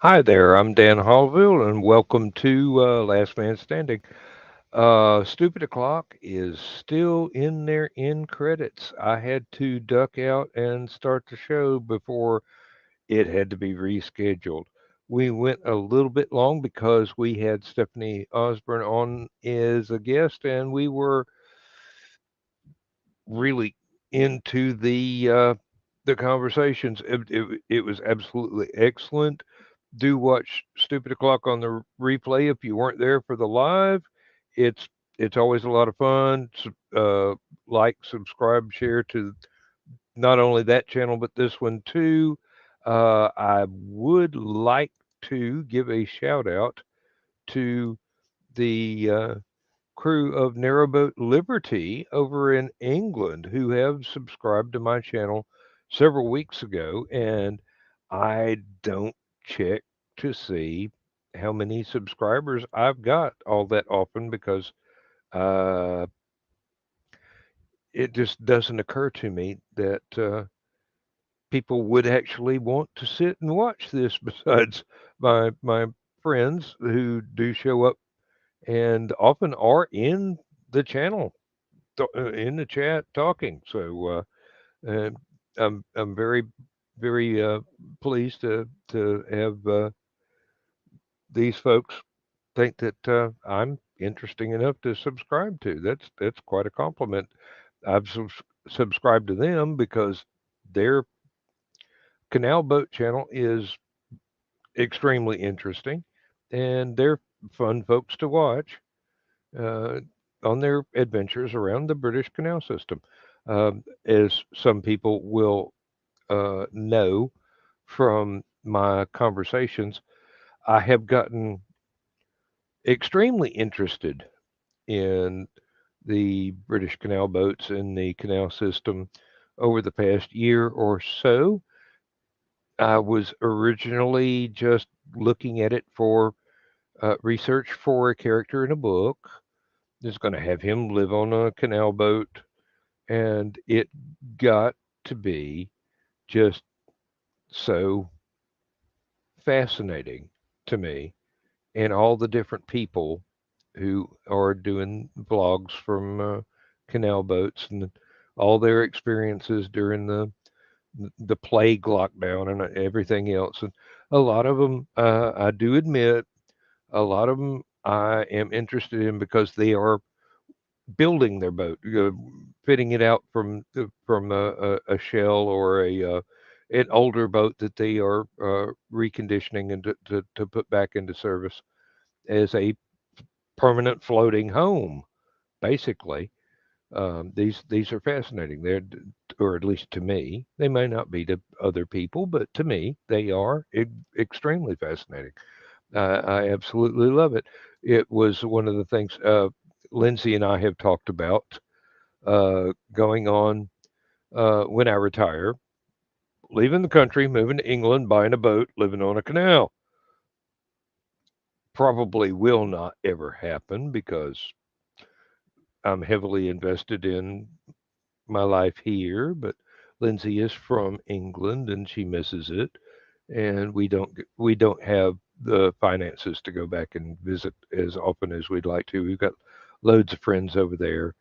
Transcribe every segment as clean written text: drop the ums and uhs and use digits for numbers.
Hi there, I'm Dan Hollifield, and welcome to Last Man Standing. Stupid O'Clock is still in their end credits. I had to duck out and start the show before it had to be rescheduled. We went a little bit long because we had Stephanie Osborne on as a guest, and we were really into the conversations. It was absolutely excellent. Do watch Stupid O'Clock on the replay if you weren't there for the live. It's it's always a lot of fun. Like, subscribe, share to not only that channel but this one too. I would like to give a shout out to the crew of Narrowboat Liberty over in England who have subscribed to my channel several weeks ago, and I don't check to see how many subscribers I've got all that often because uh, it just doesn't occur to me that people would actually want to sit and watch this besides my friends who do show up and often are in the channel in the chat talking. Uh, I'm very pleased to have these folks think that I'm interesting enough to subscribe to. That's quite a compliment. I've subscribed to them because their canal boat channel is extremely interesting, and they're fun folks to watch uh, on their adventures around the British canal system. As some people will know from my conversations, I have gotten extremely interested in the British canal boats and the canal system over the past year or so. I was originally just looking at it for research for a character in a book. Is going to have him live on a canal boat, and it got to be just so fascinating to me, and all the different people who are doing vlogs from canal boats and all their experiences during the plague lockdown and everything else. And a lot of them, I do admit, a lot of them I am interested in because they are building their boat, fitting it out from a shell or a an older boat that they are reconditioning and to put back into service as a permanent floating home, basically. These are fascinating. Or at least to me, they may not be to other people, but to me, they are extremely fascinating. I absolutely love it. It was one of the things Lindsay and I have talked about going on when I retire, leaving the country, moving to England, buying a boat, living on a canal. Probably will not ever happen because I'm heavily invested in my life here, but Lindsay is from England and she misses it, and we don't have the finances to go back and visit as often as we'd like to. We've got loads of friends over there,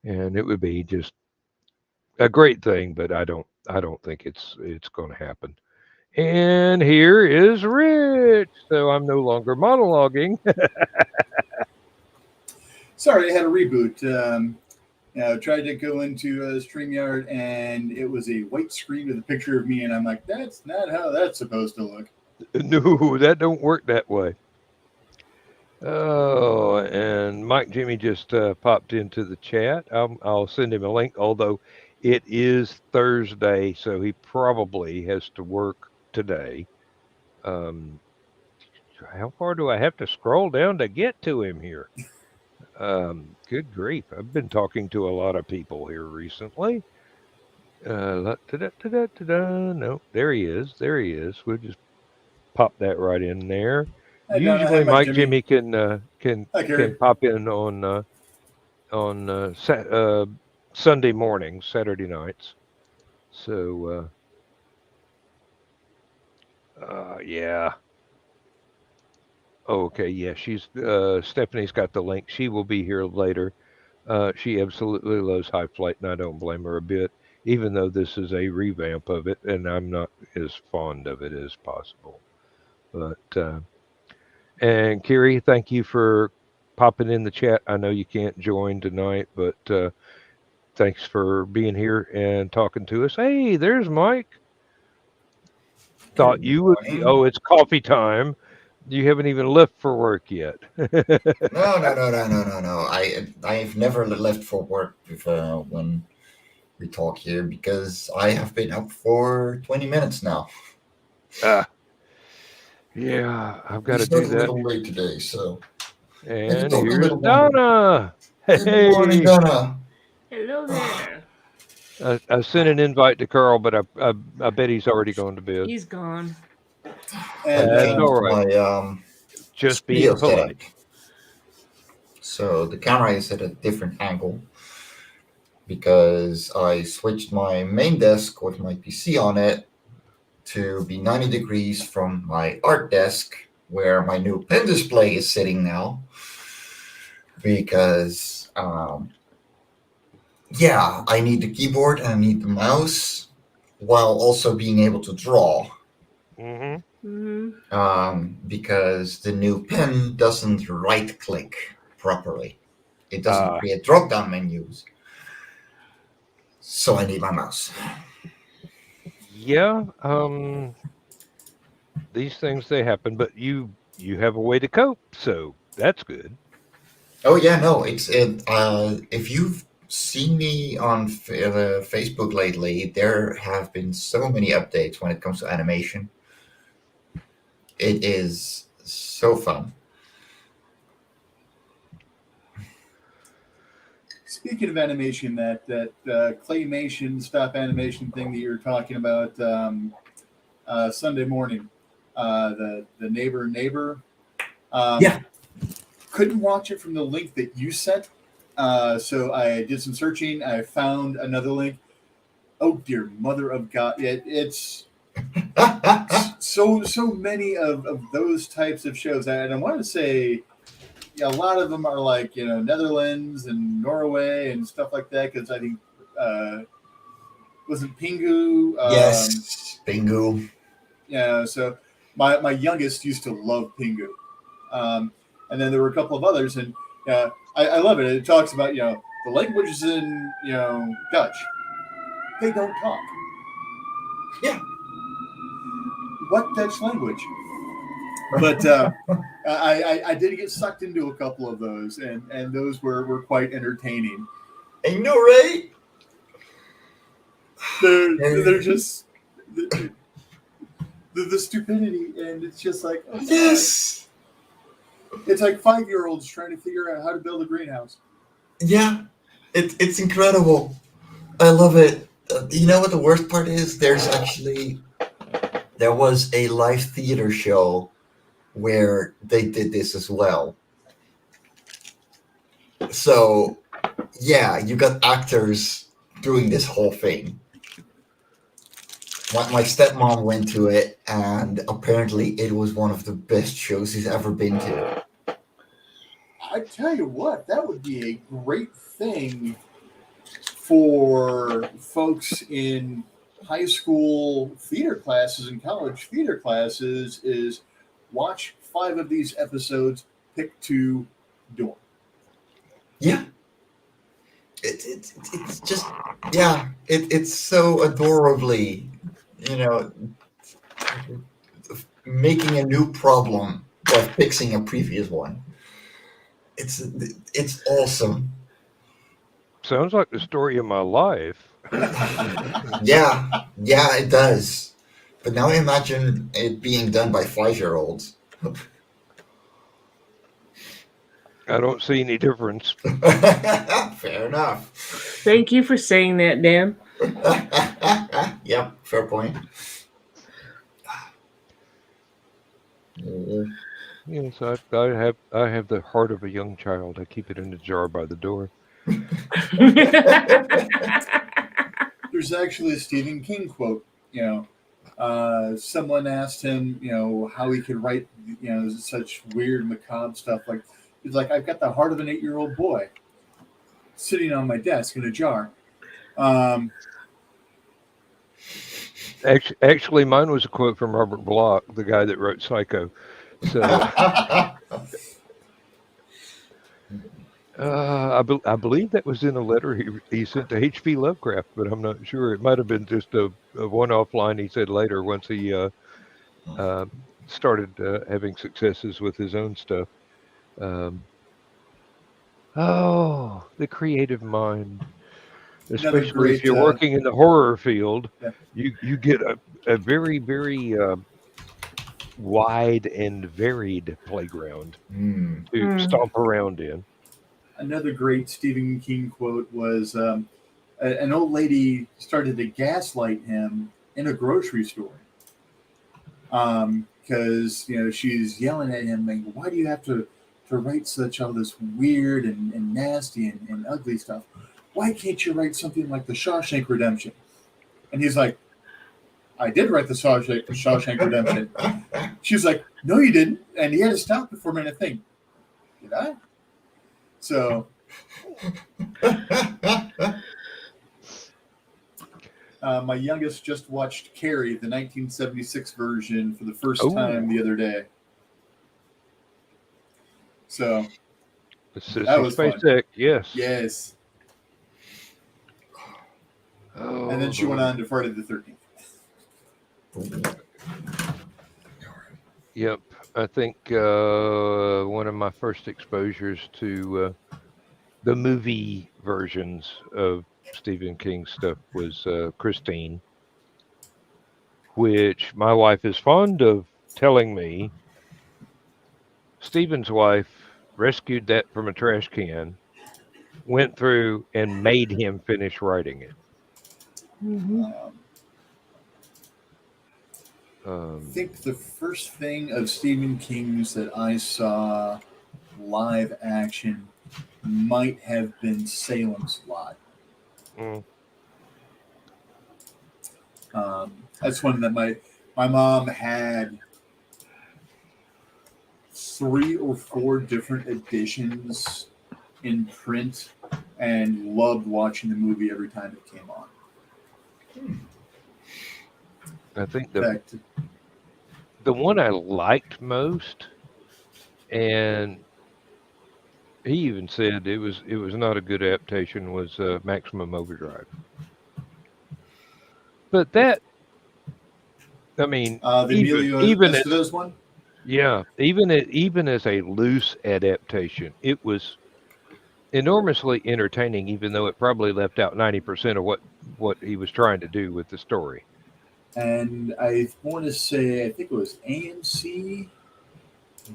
and it would be just a great thing, but I don't think it's going to happen. And here is Rich. So I'm no longer monologuing. Sorry, I had a reboot. Tried to go into StreamYard and it was a white screen with a picture of me, and I'm like, that's not how that's supposed to look. No, that don't work that way. Oh, and Mike Jimmy just popped into the chat. I'll send him a link, although it is Thursday, so he probably has to work today. Um, how far do I have to scroll down to get to him here? Good grief. I've been talking to a lot of people here recently. No, there he is. There he is. We'll just pop that right in there. Hi, Donna. Hi, Usually, Mike Mike Jimmy. Jimmy Hi, can Carrie. pop in on Sunday mornings, Saturday nights. So yeah. Oh, okay, yeah, she's Stephanie's got the link. She will be here later. She absolutely loves High Flight, and I don't blame her a bit, even though this is a revamp of it, and I'm not as fond of it as possible. But and Kiri, thank you for popping in the chat. I know you can't join tonight, but thanks for being here and talking to us. Hey, there's Mike. Thought Good you would be. morning. Oh, it's coffee time. You haven't even left for work yet. No, no, no, no, no, no, no. I've never left for work when we talk here because I have been up for 20 minutes now. Ah, yeah, I've We got to do started a that. little late today, so I can And talk a here's little longer. Donna. Good morning, Hey, Donna. Hello there. I sent an invite to Carl, but I bet he's already gone to bed. He's gone. And I That's all changed right. my Just being studio setup, polite. so the camera is at a different angle because I switched my main desk with my PC on it to be 90 degrees from my art desk where my new pen display is sitting now because yeah, I need the keyboard and I need the mouse while also being able to draw Hmm. because the new pen doesn't right click properly. It doesn't Uh, create drop down menus, so I need my mouse. yeah. These things they happen, but you have a way to cope, so that's good. Oh yeah, no, it's it. If you've seen me on Facebook lately, there have been so many updates when it comes to animation. It is so fun. speaking of animation, that claymation stop animation thing that you're talking about Sunday morning, the neighbor. Yeah. Couldn't watch it from the link that you sent. So I did some searching. I found another link. Oh dear mother of God! It's so many of those types of shows, and I want to say, yeah, a lot of them are like Netherlands and Norway and stuff like that. Because I think was it Pingu? Yes, bingo. Yeah. So my youngest used to love Pingu, and then there were a couple of others, and I love it. It talks about the languages in Dutch. They don't talk. Yeah. What Dutch language? But I did get sucked into a couple of those, and those were quite entertaining. I know, right? They're just the stupidity, and it's just like Yes. it's like 5-year-olds trying to figure out how to build a greenhouse. Yeah. It's incredible. I love it. You know what the worst part is? There was a live theater show where they did this as well. So yeah, you got actors doing this whole thing. My stepmom went to it, and apparently it was one of the best shows he's ever been to. I tell you what, that would be a great thing for folks in high school theater classes and college theater classes is watch 5 of these episodes, pick 2, dorm. Yeah, it's just yeah, it's so adorably, you know, making a new problem by fixing a previous one. It's it's awesome. Sounds like the story of my life. Yeah, yeah, it does. But now imagine it being done by 5-year-olds. I don't see any difference. Fair enough. Thank you for saying that, Dan. Yep, fair point. Yes, I have the heart of a young child. I keep it in a jar by the door. There's actually a Stephen King quote, Someone asked him, how he could write, such weird, macabre stuff. Like, he's like, I've got the heart of an 8-year-old boy sitting on my desk in a jar. Actually, mine was a quote from Robert Bloch, the guy that wrote Psycho. So I believe that was in a letter he sent to H.P. Lovecraft, but I'm not sure. It might have been just a one-off line he said later once he started having successes with his own stuff. Um, oh, the creative mind. Another Especially if great, you're working in the horror field, yeah, you get a very, very wide and varied playground to stomp around in. another great Stephen King quote was an old lady started to gaslight him in a grocery store because she's yelling at him like, why do you have to write such all this weird and nasty and ugly stuff? Why can't you write something like the Shawshank Redemption? And he's like, I did write the Shawshank Redemption. She's like, no, you didn't. And he had to stop before a thing. Did I? So my youngest just watched Carrie, the 1976 version, for the first time the other day. So that was fun. Yes. Yes. Oh, and then she went on to Friday the 13th. Yep. I think one of my first exposures to the movie versions of Stephen King stuff was Christine, which my wife is fond of telling me Stephen's wife rescued that from a trash can, went through and made him finish writing it. I think the first thing of Stephen King's that I saw live action might have been Salem's Lot. That's one that my mom had 3 or 4 different editions in print and loved watching the movie every time it came on. I think the one I liked most, and he even said it was not a good adaptation, was Maximum Overdrive. But that, I mean, the even Estevez one. Yeah, even as a loose adaptation, it was enormously entertaining. Even though it probably left out 90% of what he was trying to do with the story. And I want to say, I think it was AMC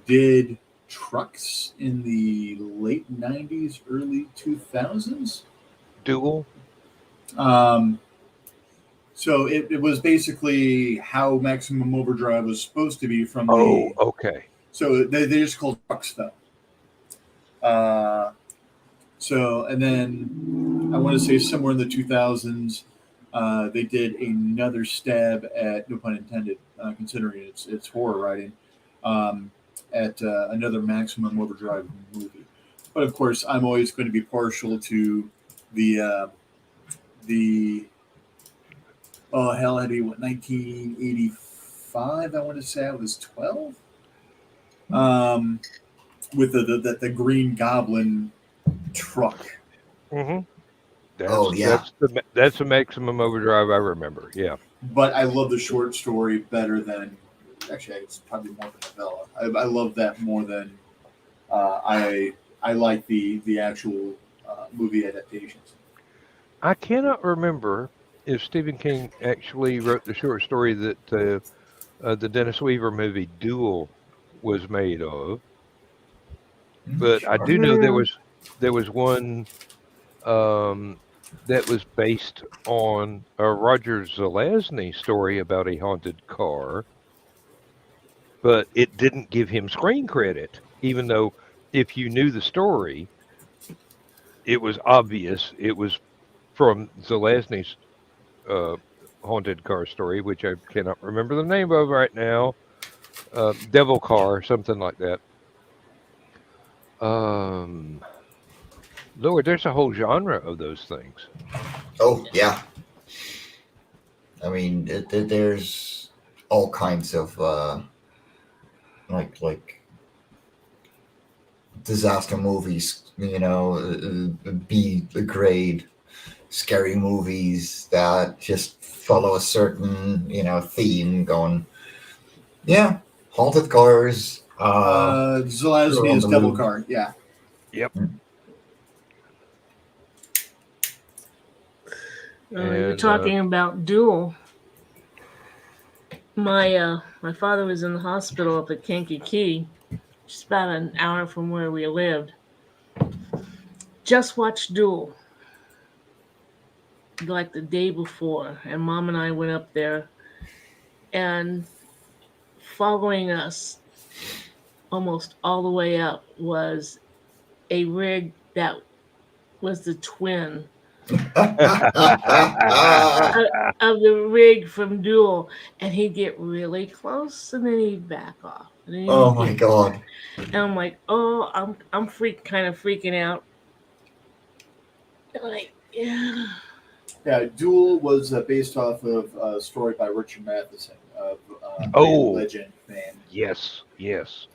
did Trucks in the late 90s, early 2000s. Duel? So it was basically how Maximum Overdrive was supposed to be from okay. So they just called Trucks, though. And then I want to say somewhere in the 2000s, they did another stab at, no pun intended, considering it's horror writing, at another Maximum Overdrive movie. But of course, I'm always going to be partial to the oh hell, had to be 1985. I want to say I was 12. With the Green Goblin truck. Mm-hmm. That's a Maximum Overdrive I remember. Yeah. But I love the short story better than. Actually, it's probably more than novella. I love that more than I like the actual movie adaptations. I cannot remember if Stephen King actually wrote the short story that the Dennis Weaver movie Duel was made of, but I do know there was one that was based on a Roger Zelazny story about a haunted car, but it didn't give him screen credit, even though if you knew the story, it was obvious it was from Zelazny's haunted car story, which I cannot remember the name of right now. Devil Car, something like that. Um, Lord, there's a whole genre of those things. Oh yeah, I mean there's all kinds of like disaster movies, B grade scary movies that just follow a certain theme. Going, yeah, haunted cars. Sure, on Zelaznia's the Devil loose. Car. Yeah. Yep. You're And talking about Duel. My father was in the hospital up at Kankakee, just about an hour from where we lived. Just watched Duel like the day before, and Mom and I went up there, and following us almost all the way up was a rig that was the twin of the rig from Duel, and he'd get really close and then he'd back off, and then Oh he'd my get, god. and I'm like, oh, I'm kind of freaking out. Like, yeah, Yeah, Duel was based off of a story by Richard Matheson of I Am Oh, Legend fame, yes, yes.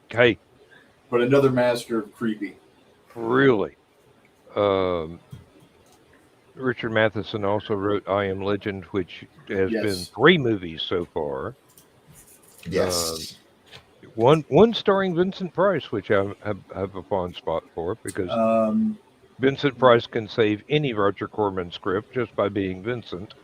Hey, but another master of creepy. really. Um, Richard Matheson also wrote I Am Legend, which has been Yes. 3 movies so far. Yes. One starring Vincent Price, which I have a fond spot for because Um, Vincent Price can save any Roger Corman script just by being Vincent.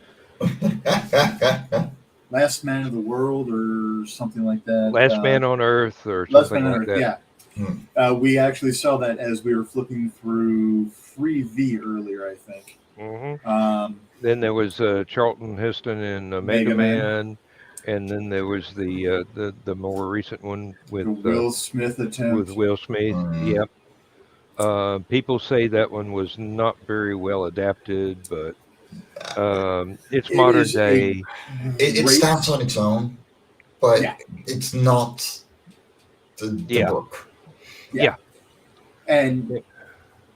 Last Man of the World or something like that. Last Man on Earth or Last something Man on like Earth, that. yeah. We actually saw that as we were flipping through Freevee earlier, I think. Hmm. Then there was Charlton Heston in Mega Mega Man. Man, and then there was the more recent one The Will Smith with attempt. Will Smith. Yep. People say that one was not very well adapted, but it's It modern is a day. It great- stands on its own, but Yeah. it's not the Yeah. book. And Yeah.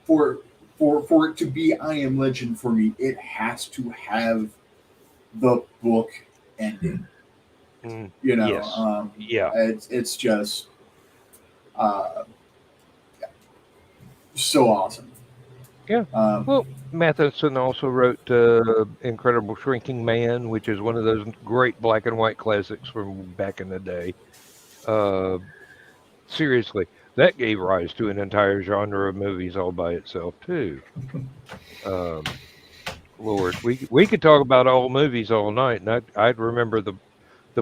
for it to be I Am Legend for me, it has to have the book ending. Mm, You know, yes. Yeah. it's just uh, so awesome. Yeah. Well, Matheson also wrote Incredible Shrinking Man, which is one of those great black and white classics from back in the day. Uh, Seriously, that gave rise to an entire genre of movies all by itself too. Um, Lord, we could talk about all movies all night, and I'd remember the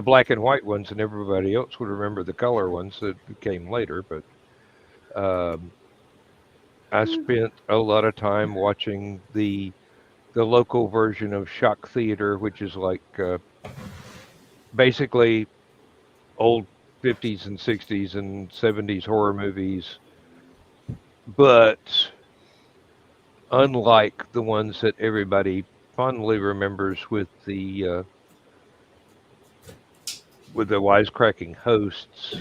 black and white ones, and everybody else would remember the color ones that came later. But um, I spent a lot of time watching the local version of Shock Theater, which is like basically old 50s and 60s and 70s horror movies, but unlike the ones that everybody fondly remembers with the wisecracking hosts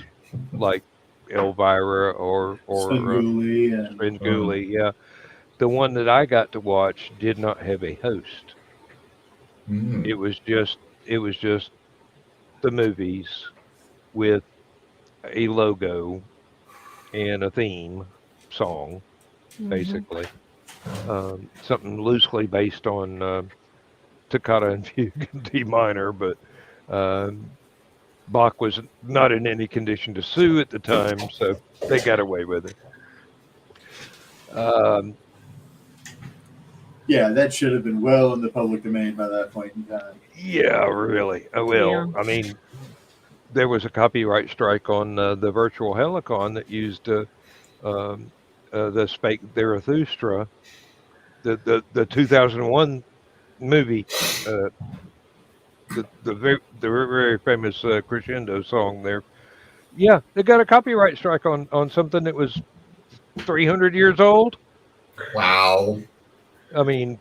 like Elvira or Svengoolie and Svengoolie, yeah, the one that I got to watch did not have a host. Mm. It was just the movies with a logo and a theme song, basically. Something loosely based on Toccata and Fugue in D minor, but Bach was not in any condition to sue at the time, so they got away with it. yeah, that should have been well in the public domain by that point in time. Yeah, really. Well, Yeah. I mean, there was a copyright strike on the virtual Hallowcon that used the Spake Zarathustra, the 2001 movie, the very famous crescendo song there. Yeah, they got a copyright strike on something that was 300 years old. Wow. I mean,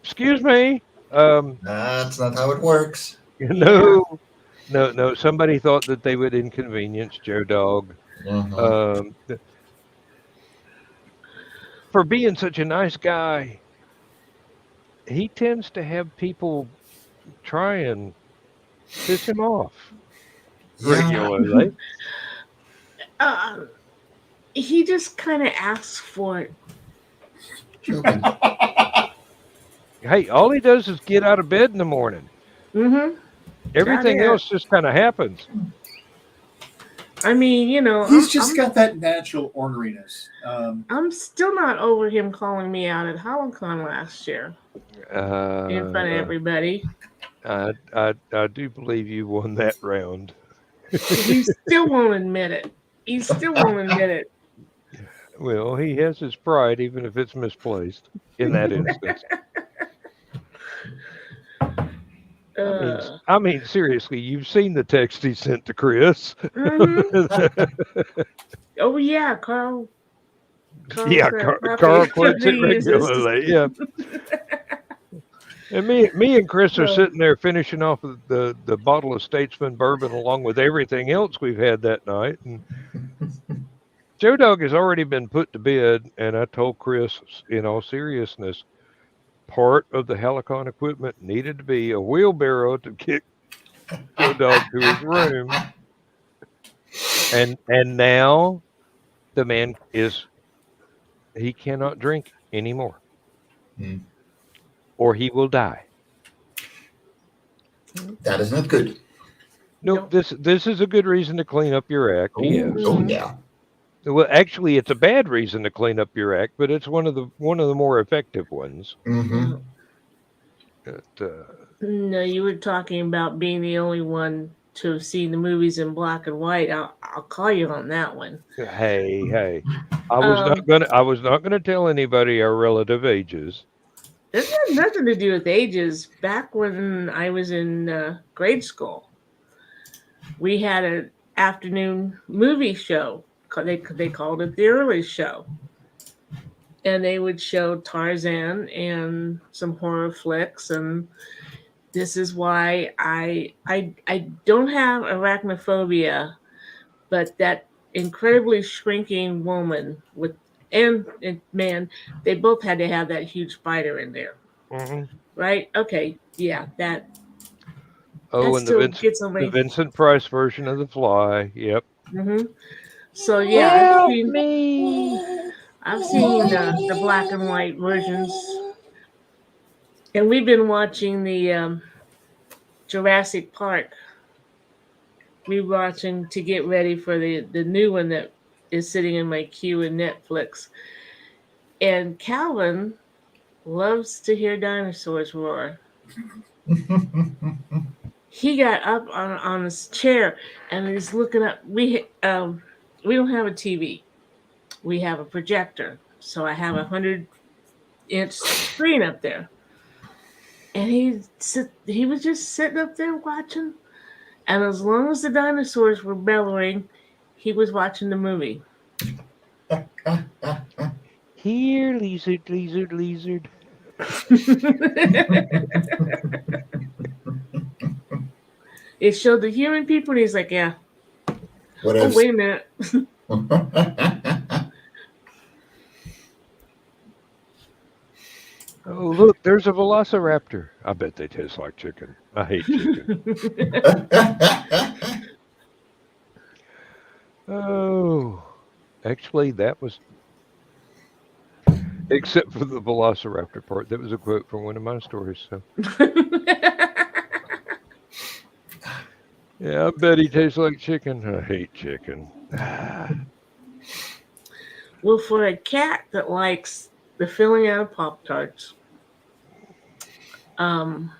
excuse me. That's not how it works. Yeah. No, no. Somebody thought that they would inconvenience Joe Dog. Uh-huh. Um, for being such a nice guy, he tends to have people try and piss him off Yeah. regularly. Uh, he just kind of asks for it. Joking. Hey, all he does is get out of bed in the morning. Mm-hmm. About Everything it. else just kind of happens. I mean, He's just got that natural orneriness. I'm still not over him calling me out at Hallowcon last year in front of Uh, everybody. I do believe you won that round. He still won't admit it. He still won't admit it. Well, he has his pride, even if it's misplaced in that instance. uh, I mean, seriously, you've seen the text he sent to Chris. hmm Oh yeah, Carl Yeah, said Carl happy quotes it New Year's. regularly. Yeah, and me and Chris are So, sitting there finishing off the bottle of Statesman bourbon along with everything else we've had that night. And Joe Dog has already been put to bed. And I told Chris, in all seriousness, part of the Hallowcon equipment needed to be a wheelbarrow to kick Joe Dog to his room. And now the man he cannot drink anymore, Hmm. or he will die. That is not good. Nope, no. this is a good reason to clean up your act. Oh, Yes. oh Mhm. yeah. Well, actually, it's a bad reason to clean up your act, but it's one of the more effective ones. Mm-hmm. No, But, no, you were talking about being the only one to have seen the movies in black and white. I'll call you on that one. hey, Um, I was not gonna tell anybody our relative ages. this had nothing to do with ages. Back when I was in grade school, we had an afternoon movie show. They called it the early show, and they would show Tarzan and some horror flicks. And this is why I don't have arachnophobia, but that incredibly shrinking woman with and man, they both had to have that huge spider in there, Hmm. right? Okay, yeah, that Oh, and still gets on the me. Vincent Price version of The Fly. Yep. Hmm So yeah, Help me! I've seen the black and white versions, and we've been watching the Jurassic Park. We're watching to get ready for the new one that is sitting in my queue in Netflix. And Calvin loves to hear dinosaurs roar. He got up on his chair and he's looking up. We don't have a TV. We have a projector. So I have 100-inch screen up there. And he was just sitting up there watching. And as long as the dinosaurs were bellowing, he was watching the movie. Here, lizard, lizard, lizard. It showed the human people, and he's like, "Yeah. What Oh, if? wait a minute. Oh, look, there's a velociraptor. I bet they taste like chicken. I hate chicken. Oh, actually, that was, except for the velociraptor part, that was a quote from one of my stories. So, yeah, I bet he tastes like chicken. I hate chicken. Well, for a cat that likes the filling out of Pop Tarts, um,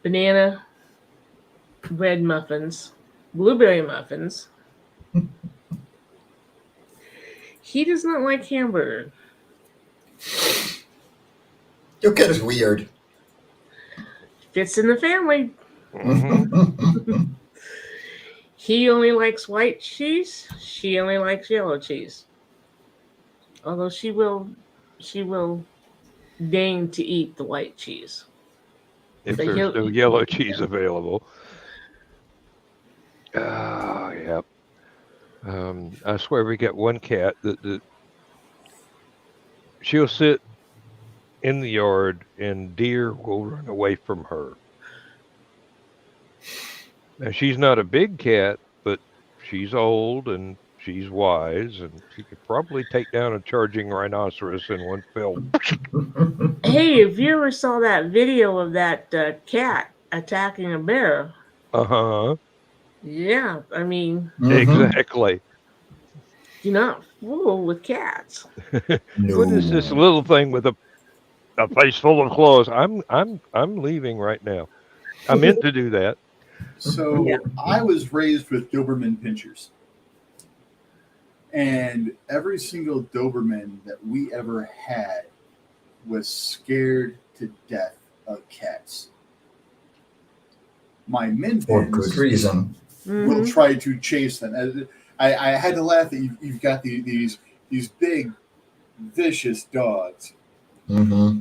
banana bread muffins, blueberry muffins, he does not like hamburger. Your cat is weird. Fits in the family. Hmm. He only likes white cheese. She only likes yellow cheese. Although she will deign to eat the white cheese. if The there's yellow, no yellow cheese available. Ah, yeah. I swear we got one cat that she'll sit in the yard and deer will run away from her. Now she's not a big cat, but she's old and she's wise, and she could probably take down a charging rhinoceros in one fell. hey, if you ever saw that video of that cat attacking a bear, Uh-huh. yeah, I mean, Mhm. Exactly. do not fool with cats. What is this No. little thing with a face full of claws? I'm leaving right now. I meant to do that. Yeah. So I was raised with Doberman pinchers, and every single Doberman that we ever had was scared to death of cats. My min For good pins reason. will Mm-hmm. try to chase them. I had to laugh that you've got these big, vicious dogs. Mm-hmm.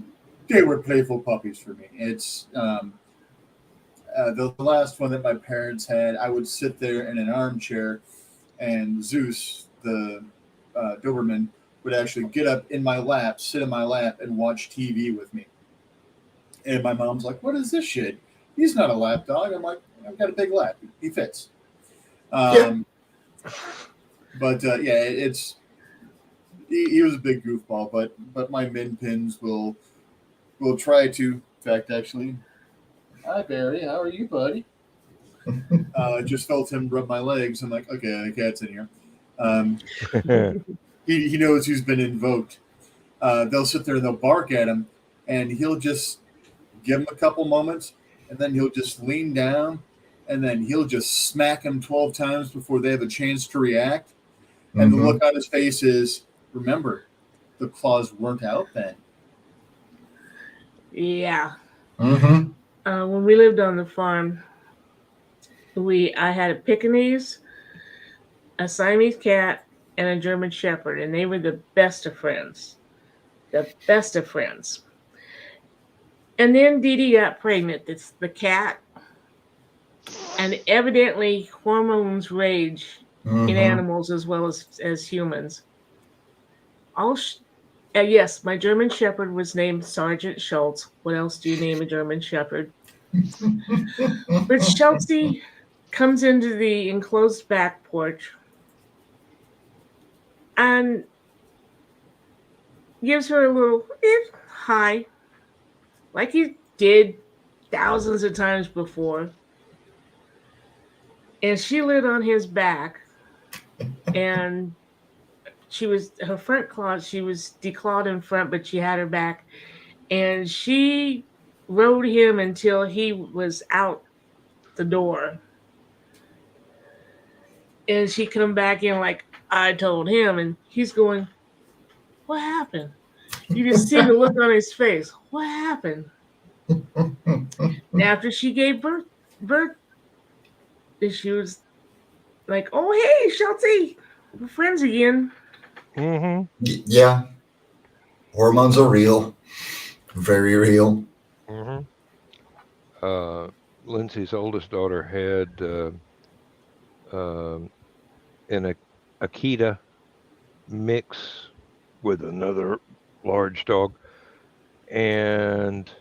They were playful puppies for me. It's the last one that my parents had. I would sit there in an armchair, and Zeus, the Doberman, would actually get up in my lap, sit in my lap, and watch TV with me. And my mom's like, "What is this shit? He's not a lap dog." I'm like, "I've got a big lap. He fits." Um, But yeah, it's he was a big goofball. But my min pins will try to. In fact, actually, hi Barry, how are you, buddy? Just felt him rub my legs. I'm like, okay, the cat's in here. Um, he knows who's been invoked. They'll sit there and they'll bark at him, and he'll just give him a couple moments, and then he'll just lean down, and then he'll just smack him 12 times before they have a chance to react. And the Mm-hmm. look on his face is, remember, the claws weren't out then. Yeah. Mm-hmm. When we lived on the farm, I had a Pekingese, a Siamese cat, and a German Shepherd, and they were the best of friends. The best of friends. And then Dee Dee got pregnant. It's the cat, and evidently hormones rage in Mm-hmm. animals as well as humans. All yes, my German Shepherd was named Sergeant Schultz. What else do you name a German Shepherd? But Chelsea comes into the enclosed back porch and gives her a little hi, like he did thousands of times before. And she lit on his back, and her front claws, she was declawed in front, but she had her back, and she rode him until he was out the door. And she come back in like I told him, and he's going, "What happened?" You just see the look on his face. What happened? After she gave birth, she was like, "Oh hey, Shelty, we're friends again." Mm-hmm. Yeah, hormones are real, very real. Mm-hmm. Lindsay's oldest daughter had um, an Akita mix with another large dog, and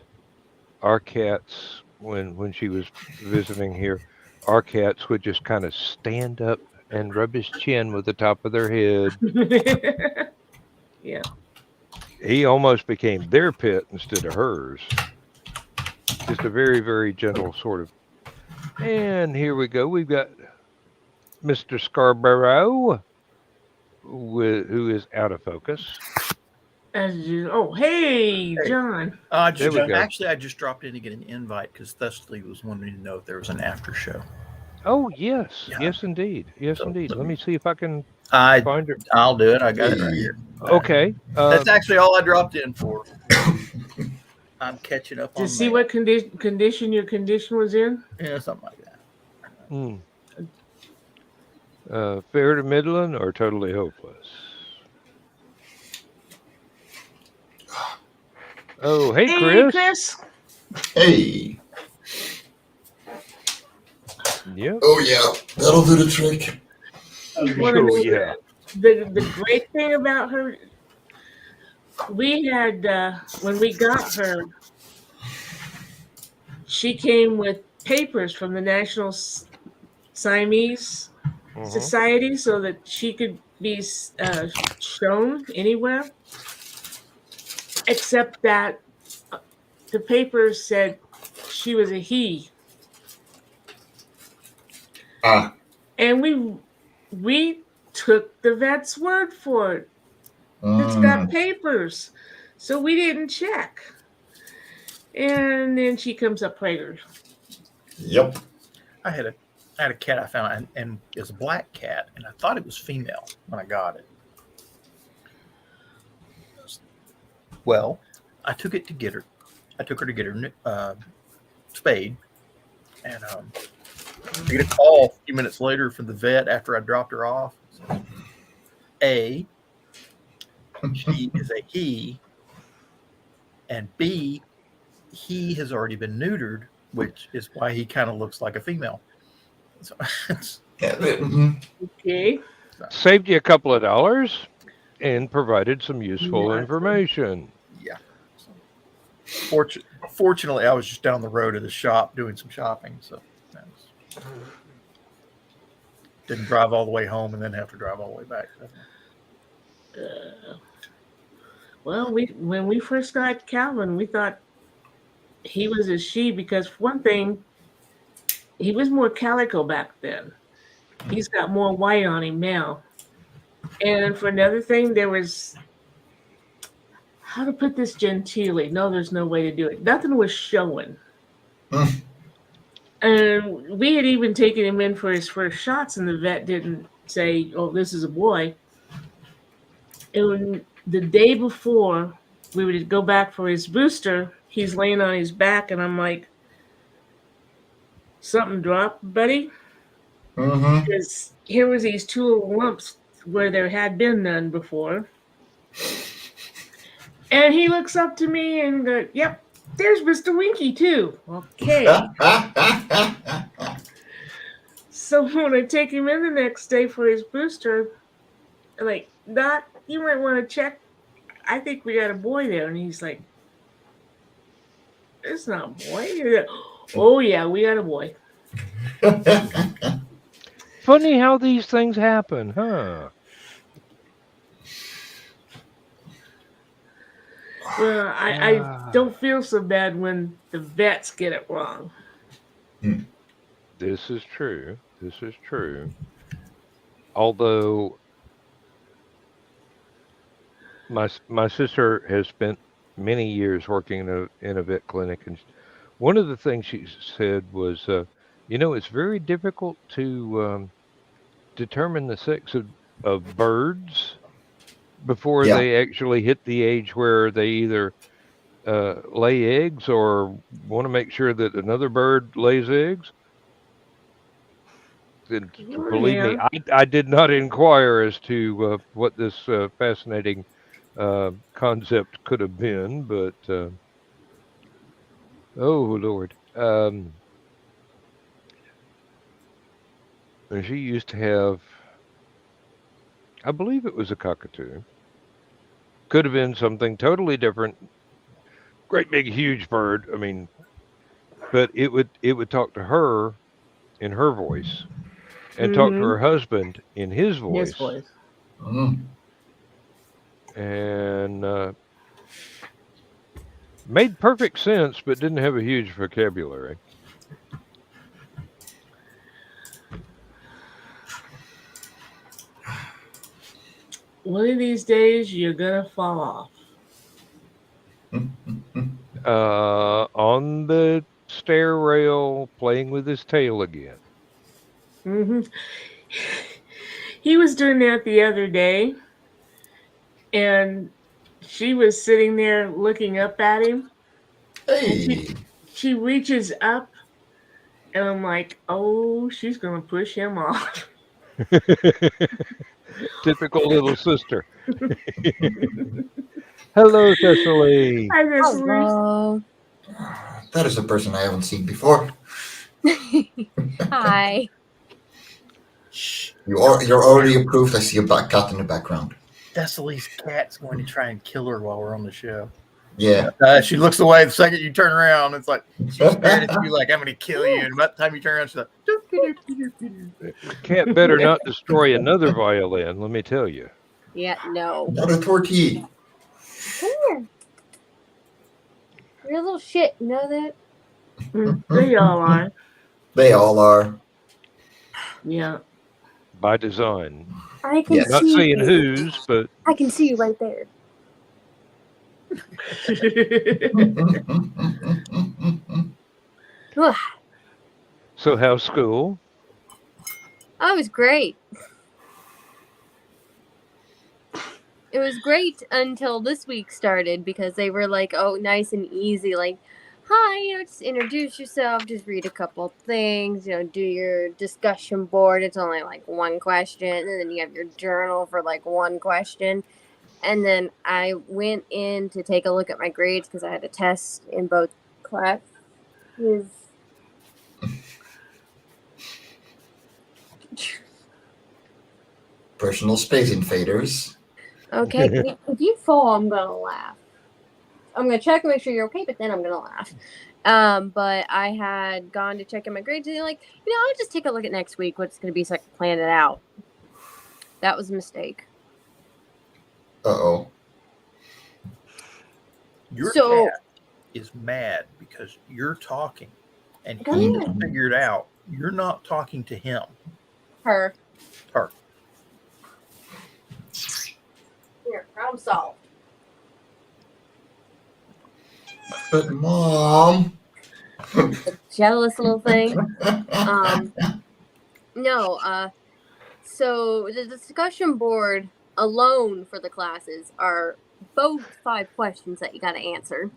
our cats, when she was visiting here, our cats would just kind of stand up and rub his chin with the top of their head. Yeah. He almost became their pet instead of hers. Just a very, very gentle sort of. And here we go. We've got Mr. Scarborough, who is out of focus. Oh hey, Hey. John. There we go. Actually, I just dropped in to get an invite because Thusly was wanting to know if there was an after show. Oh yes, Yeah. yes indeed, yes So- indeed. Let me see if I can I'll find her. do it. I got it right here. Okay. That's actually all I dropped in for. I'm catching up Did on you see mail. what condition your condition was in? Yeah, something like that. hmm. Fair to Midland or totally hopeless? Oh, hey Hey, Chris. Chris. Hey, yeah, that'll do the trick. Want to Oh, know yeah. the great thing about her? We had when we got her, she came with papers from the National Siamese Mhm. Society so that she could be shown anywhere, except that the papers said she was a he, Ah, and we took the vet's word for it. It's got mm, papers, so we didn't check. And then she comes up pregnant. yep. I had a cat I found, and it was a black cat, and I thought it was female when I got it. Well, I took it to get her. I took her to get her spayed, and I get a call a few minutes later from the vet after I dropped her off. A, she is a he, and B, he has already been neutered, which is why he kind of looks like a female. So, Yeah, mhm. Okay. Saved you a couple of dollars and provided some useful Yeah. information. yeah. So, fortunately, I was just down the road to the shop doing some shopping, so didn't drive all the way home and then have to drive all the way back. Well, when we first got Calvin, we thought he was a she because for one thing, he was more calico back then. He's got more white on him now. And for another thing, there was how to put this genteelly. No, there's no way to do it. Nothing was showing. Mm. And we had even taken him in for his first shots, and the vet didn't say, "Oh, this is a boy." And the day before we would go back for his booster, he's laying on his back, and I'm like, "Something dropped, buddy," Mm-hmm. because here was these two little lumps where there had been none before. And he looks up to me and goes, "Yep, there's Mr. Winky too." Okay. So when I take him in the next day for his booster, I'm like, "Doc, you might want to check. I think we got a boy there." And he's like, "It's not a boy." He's like, "Oh yeah, we got a boy." Funny how these things happen, huh? Well, I don't feel so bad when the vets get it wrong. This is true. This is true. Although my sister has spent many years working in a vet clinic, and one of the things she said was, it's very difficult to determine the sex of birds before Yeah. they actually hit the age where they either lay eggs or want to make sure that another bird lays eggs. And Oh, believe me, yeah. I did not inquire as to what this fascinating concept could have been, but oh Lord, and she used to have, I believe it was a cockatoo. Could have been something totally different. Great big huge bird. I mean, but it would talk to her in her voice and talk to Mm-hmm. her husband in his His voice, voice. Mm. and made perfect sense, but didn't have a huge vocabulary. One of these days, you're gonna fall off. On the stair rail, playing with his tail again. Mm-hmm. He was doing that the other day, and she was sitting there looking up at him, and Hey. she reaches up, and I'm like, "Oh, she's gonna push him off." Typical little sister. Hello, Cecily. I just Hello. That is a person I haven't seen before. Hi. Shh. You're already approved. I see a black cat in the background. Cecily's cat's going to try and kill her while we're on the show. Yeah. She looks away the second you turn around. It's like she's staring at you like, I'm going to kill you. And about the time you turn around, she's like, The cat better not destroy another violin, let me tell you. Yeah, no. Another tortilla. Come here. You're a little shit, you know that? They all are. They all are. Yeah. By design. I can Yes. Not see saying you. whose, but I can see you right there. Ugh, so how's school? that was great. It was great until this week started because they were like, oh, nice and easy. Like, hi, just introduce yourself, just read a couple things, do your discussion board. It's only like one question. And then you have your journal for like one question. And then I went in to take a look at my grades because I had a test in both classes. Personal space invaders. Okay, if you fall, I'm gonna laugh. I'm gonna check and make sure you're okay, but then I'm gonna laugh. But I had gone to check in my grades and they're like, I'll just take a look at next week, what it's gonna be so I can plan it out. That was a mistake. Uh-oh. your So- cat is mad because you're talking and Come he here. has figured out you're not talking to him. Her. Her. Here, problem solved. But Mom. Jealous little thing. So the discussion board alone for the classes are both 5 questions that you got to answer.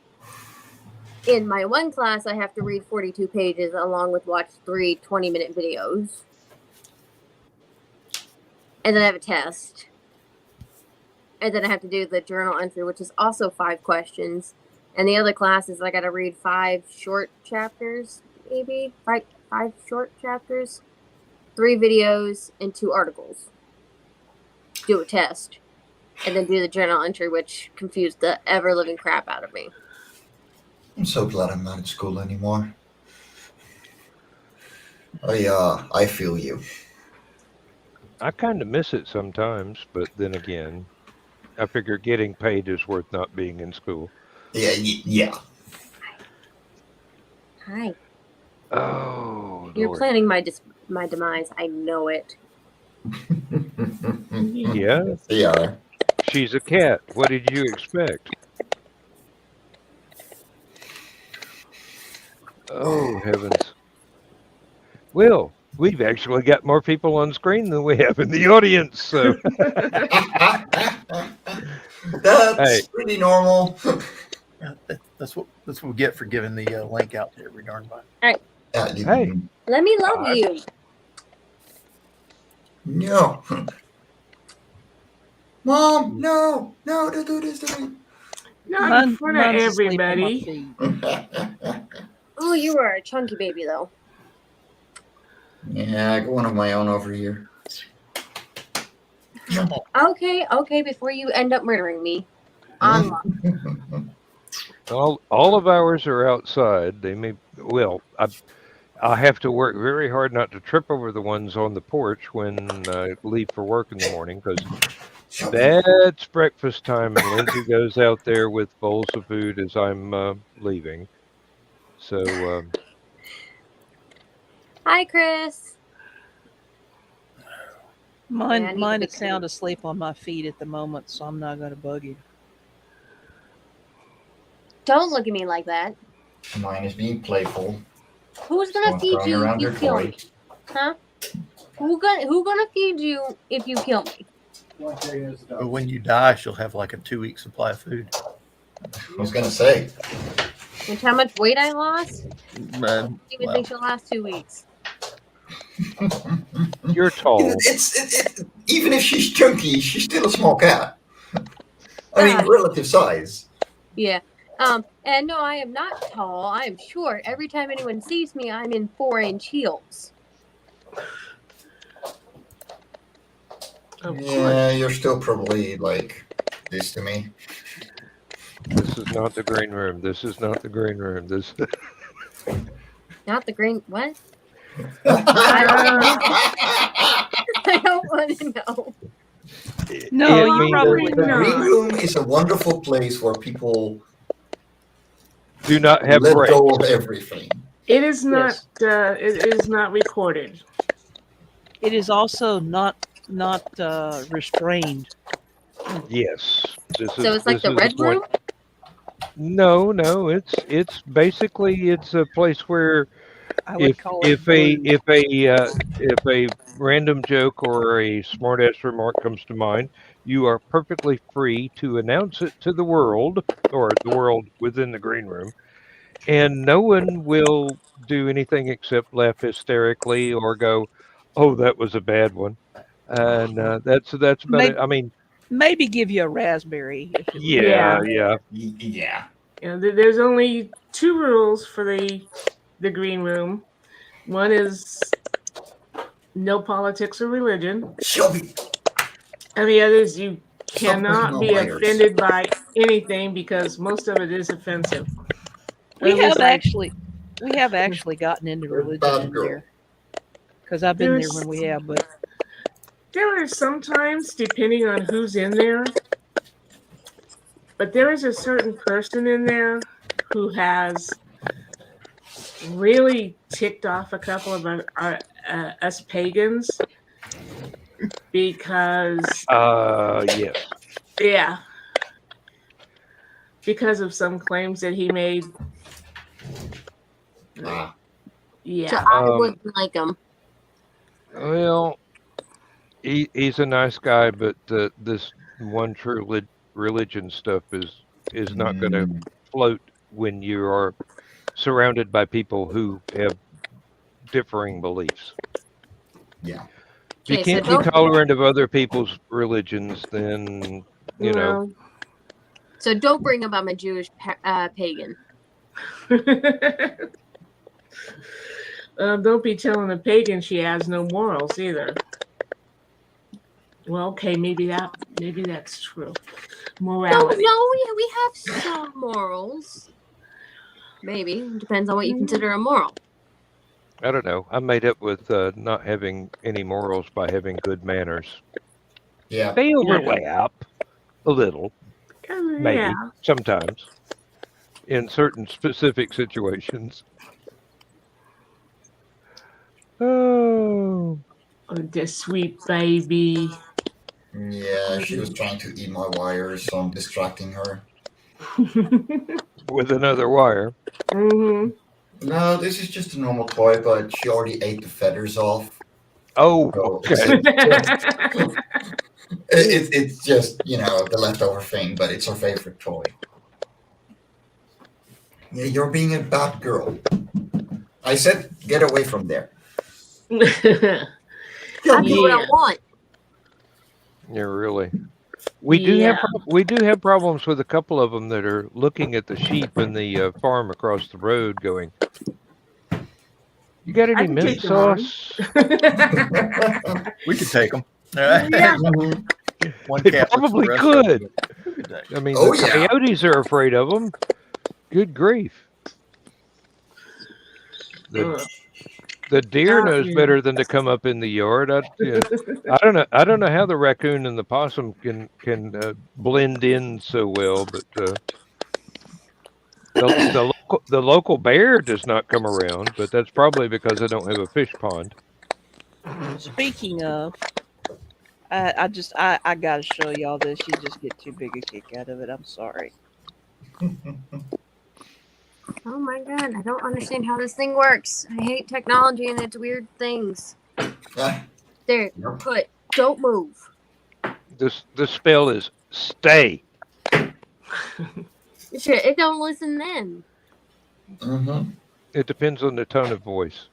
In my one class, I have to read 42 pages along with watch 3 20-minute videos. And then I have a test. And then I have to do the journal entry, which is also 5 questions. And the other classes, I got to read 5 short chapters, maybe 5 short chapters, 3 videos, and 2 articles. Do a test, and then do the journal entry, which confused the ever-living crap out of me. I'm so glad I'm not at school anymore. I feel you. I kind of miss it sometimes, but then again, I figure getting paid is worth not being in school. Yeah. Hi. Oh, You're Lord. planning my demise. I know it. Yeah, They are. she's a cat. What did you expect? Oh, heavens. Well, we've actually got more people on screen than we have in the audience, so That's Hey. pretty normal. That's what we get for giving the link out to every darn body. Hey. Let me love you. No. Mom, no, don't do this to me. Not in front of Mine's asleep on my everybody. feet. Oh, you are a chunky baby, though. Yeah, I got one of my own over here. Okay, before you end up murdering me. On all of ours are outside. They may, well, I have to work very hard not to trip over the ones on the porch when I leave for work in the morning because that's breakfast time and Lindsay goes out there with bowls of food as I'm leaving. So, Hi, Chris. Yeah, I need to Mine be is sound asleep on my feet at the moment, so I'm not going to bug you. Don't look at me like that. Mine is being playful. Who's gonna Someone's feed throwing you around if you your kill toy. me? Huh? Who gonna feed you if you kill me? But when you die, she'll have like a 2-week supply of food. I was gonna say. Which how much weight I lost? I even Well, think she'll last 2 weeks. you're tall. It's even if she's chunky, she's still a small cat. I mean, relative size. Yeah. And no, I am not tall. I am short. Every time anyone sees me, I'm in 4-inch heels. Of Yeah, you're still probably like this to me. This is not the green room. This is not the green room. This. Not the green. What? I I don't want to know. No, It you means probably the not. green room is a wonderful place where people do not have let breaks. go of everything. It is not. Yes. It is not recorded. It is also not restrained. Yes. This is. So it's like this the is red point. room? No. It's basically it's a place where I would call it if a blue. if a random joke or a smartass remark comes to mind, you are perfectly free to announce it to the world or the world within the green room, and no one will do anything except laugh hysterically or go, "Oh, that was a bad one," and that's about it. Maybe, I mean, maybe give you a raspberry if it was really yeah, Yeah. yeah. bad. Yeah. There's only two rules for the green room. One is no politics or religion, Shelby, and the other is you stop breaking cannot our be wires. offended by anything because most of it is offensive. Or We at least have actually gotten into You're a religion bad in girl. there because I've been there when we have. But there are sometimes, depending on who's in there, but there is a certain person in there who has really ticked off a couple of us pagans because, Yes. yeah, because of some claims that he made. Ah, So Yeah. I wouldn't like them. Well, he's a nice guy, but this one true religion stuff is not going to mm, float when you are surrounded by people who have differing beliefs. yeah. If you Okay, so can't be don't tolerant of other people's religions, then No. so don't bring up I'm a Jewish pagan. Don't be telling a pagan she has no morals either. Well, okay, maybe that's true. No, Morality. we have some morals. Maybe depends on what you consider a moral. I don't know. I'm made up with not having any morals by having good manners. Yeah. They overlap a little, Yeah. maybe sometimes in certain specific situations. Oh, Oh, the sweet baby. Yeah, she was trying to eat my wires, so I'm distracting her. with another wire. Mm-hmm. No, this is just a normal toy, but she already ate the feathers off. Oh, So okay. it's just, the leftover thing, but it's her favorite toy. Yeah, you're being a bad girl. I said, get away from there. I do what I Yeah. want. Yeah, really. We do have Yeah. we do have problems with a couple of them that are looking at the sheep in the farm across the road, going, "You got I any can mint take them on. sauce?" We could take them. Yeah. Mhm. One They cat looks at probably the rest of could. them. We could take 'em. I mean, Oh, the yeah. coyotes are afraid of them. Good grief! The Ugh. the deer Oh, knows yeah. better than to come up in the yard. I don't know. I don't know how the raccoon and the possum can blend in so well, but the local bear does not come around. But that's probably because I don't have a fish pond. Speaking of, I gotta show y'all this. You just get too big a kick out of it. I'm sorry. Oh my god, I don't understand how this thing works. I hate technology and its weird things. Ah, There, Yep. put. Don't move. The spell is stay. Shit, it don't listen then. mhm. It depends on the tone of voice.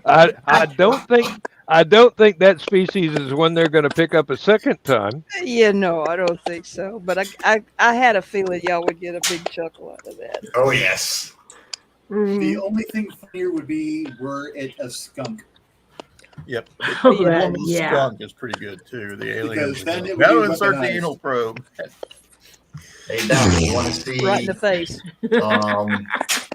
I don't think that species is one they're going to pick up a second time. Yeah, no, I don't think so. But I had a feeling y'all would get a big chuckle out of that. Oh, yes. The Mhm. only thing funnier would be were it a skunk, Yep. Oh, The one with the yeah. skunk is pretty good too. The aliens. because then it would Got be to insert the weaponized. anal probe. Hey Dan, you want to Right in the see face. um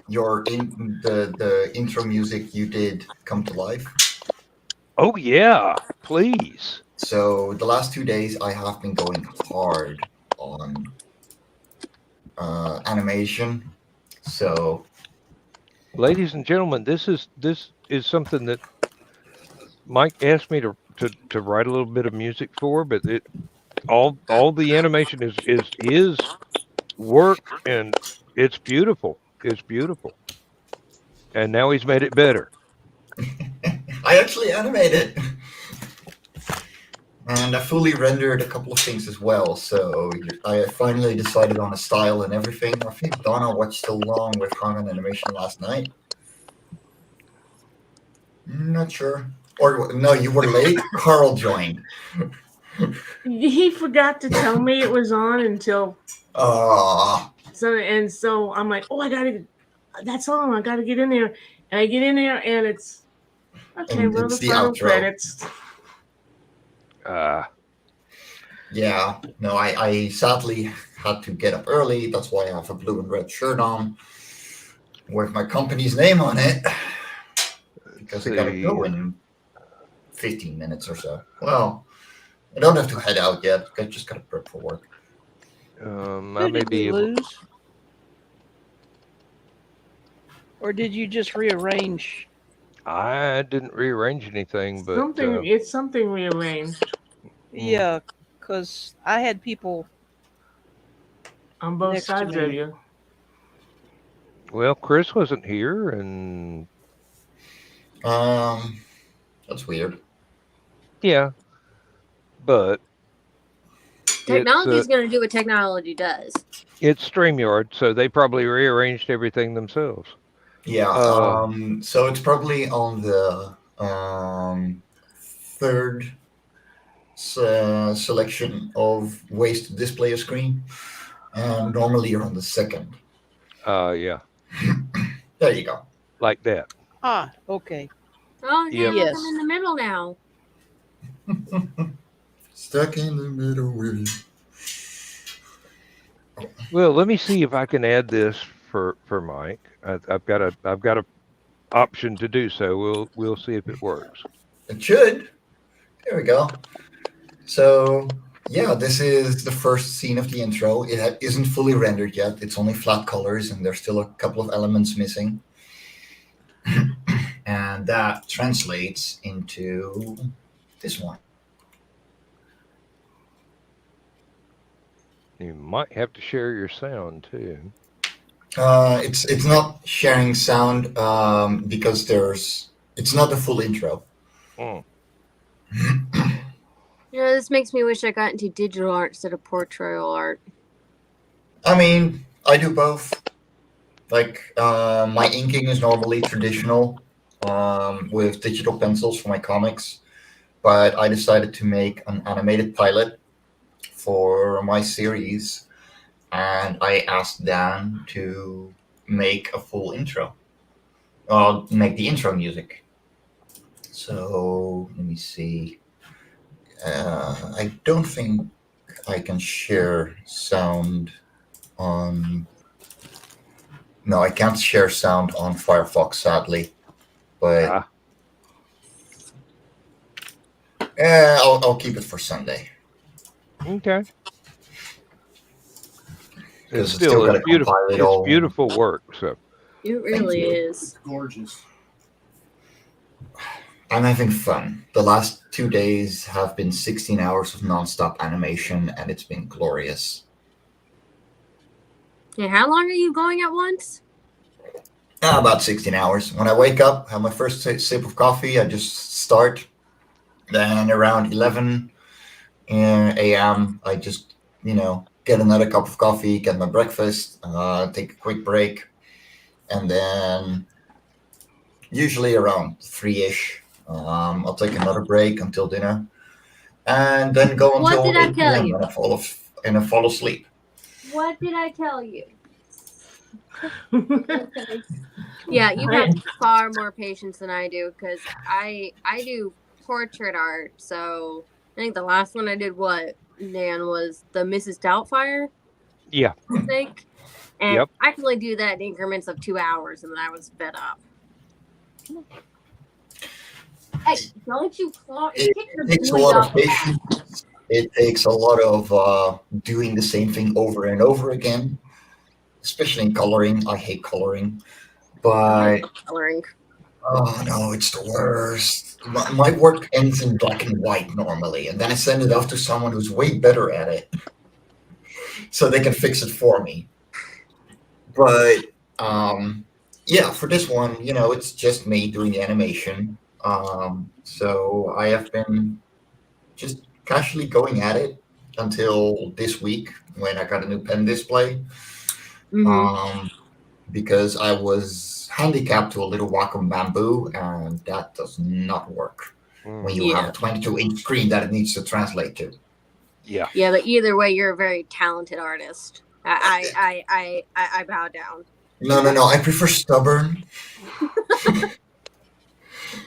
your the intro music you did come to life? Oh yeah, please. So the last 2 days I have been going hard on animation. So Ladies and gentlemen, this is something that Mike asked me to write a little bit of music for, but it all the animation is his work, and it's beautiful. It's beautiful. And now he's made it better. I actually animated. And I fully rendered a couple of things as well. So I finally decided on a style and everything. I think Donna watched along with Hangan Animation last night. Not sure. Or no, you were late. Carl joined. He forgot to tell me it was on until Ah, so I'm like, oh, that's on. I gotta get in there, and I get in there, and it's okay. and Well, it's the the final outro. credits. Uh, Yeah. No, I sadly had to get up early. That's why I have a blue and red shirt on with my company's name on it. Because I gotta go in 15 minutes or so. Well, I don't have to head out yet. I just gotta prep for work. I Who may did be we able. lose? Or did you just rearrange? I didn't rearrange anything, but It's something rearranged Yeah, because I had people on both next to sides of me. you. well, Chris wasn't here, and That's weird. yeah, but Technology it's is going to do what technology does. it's StreamYard, so they probably rearranged everything themselves. Yeah. So it's probably on the third selection of ways to display a screen, and normally you're on the second. Yeah, There you go. like that. Ah, okay. Oh, yeah, Yep. look, Yes. I'm in the middle now. Stuck in the middle with you. Well, let me see if I can add this for Mike. I've got a option to do so. We'll see if it works. It should. There we go. So yeah, this is the first scene of the intro. It isn't fully rendered yet. It's only flat colors, and there's still a couple of elements missing. And that translates into this one. You might have to share your sound too. It's not sharing sound because it's not the full intro. Mm. This makes me wish I got into digital art instead of portrayal art. I mean, I do both. Like my inking is normally traditional with digital pencils for my comics, but I decided to make an animated pilot for my series, and I asked Dan to make a full intro. Make the intro music. So let me see. I don't think I can share sound on. No, I can't share sound on Firefox, sadly. But I'll keep it for Sunday. Okay. Because It's beautiful. It's beautiful work. So It really is. Gorgeous. I'm having fun. The last 2 days have been 16 hours of nonstop animation, and it's been glorious. Yeah, how long are you going at once? About 16 hours. When I wake up, have my first sip of coffee, I just start. Then around 11 a.m., I just, get another cup of coffee, get my breakfast, take a quick break, and then usually around 3-ish, I'll take another break until dinner, and then go until What did I 8 tell p.m. you? and I fall asleep. What did I tell you? Yeah, you have far more patience than I do because I do portrait art. So I think the last one I did, Dan, was the Mrs. Doubtfire, Yeah. I think. And Yep. I can only do that in increments of 2 hours, and then I was fed up. Hey, don't you claw? It Get your takes a boys lot off of the back. patience. It takes a lot of doing the same thing over and over again, especially in coloring. I hate coloring, I but love coloring. oh no, it's the worst. My work ends in black and white normally, and then I send it off to someone who's way better at it, so they can fix it for me. But yeah, for this one, it's just me doing the animation. So I have been just casually going at it until this week when I got a new pen display. Um, because I was handicapped to a little Wacom bamboo, and that does not work when you have Yeah. a 22-inch screen that it needs to translate to. Yeah. Yeah, but either way, you're a very talented artist. I bow down. No. I prefer stubborn.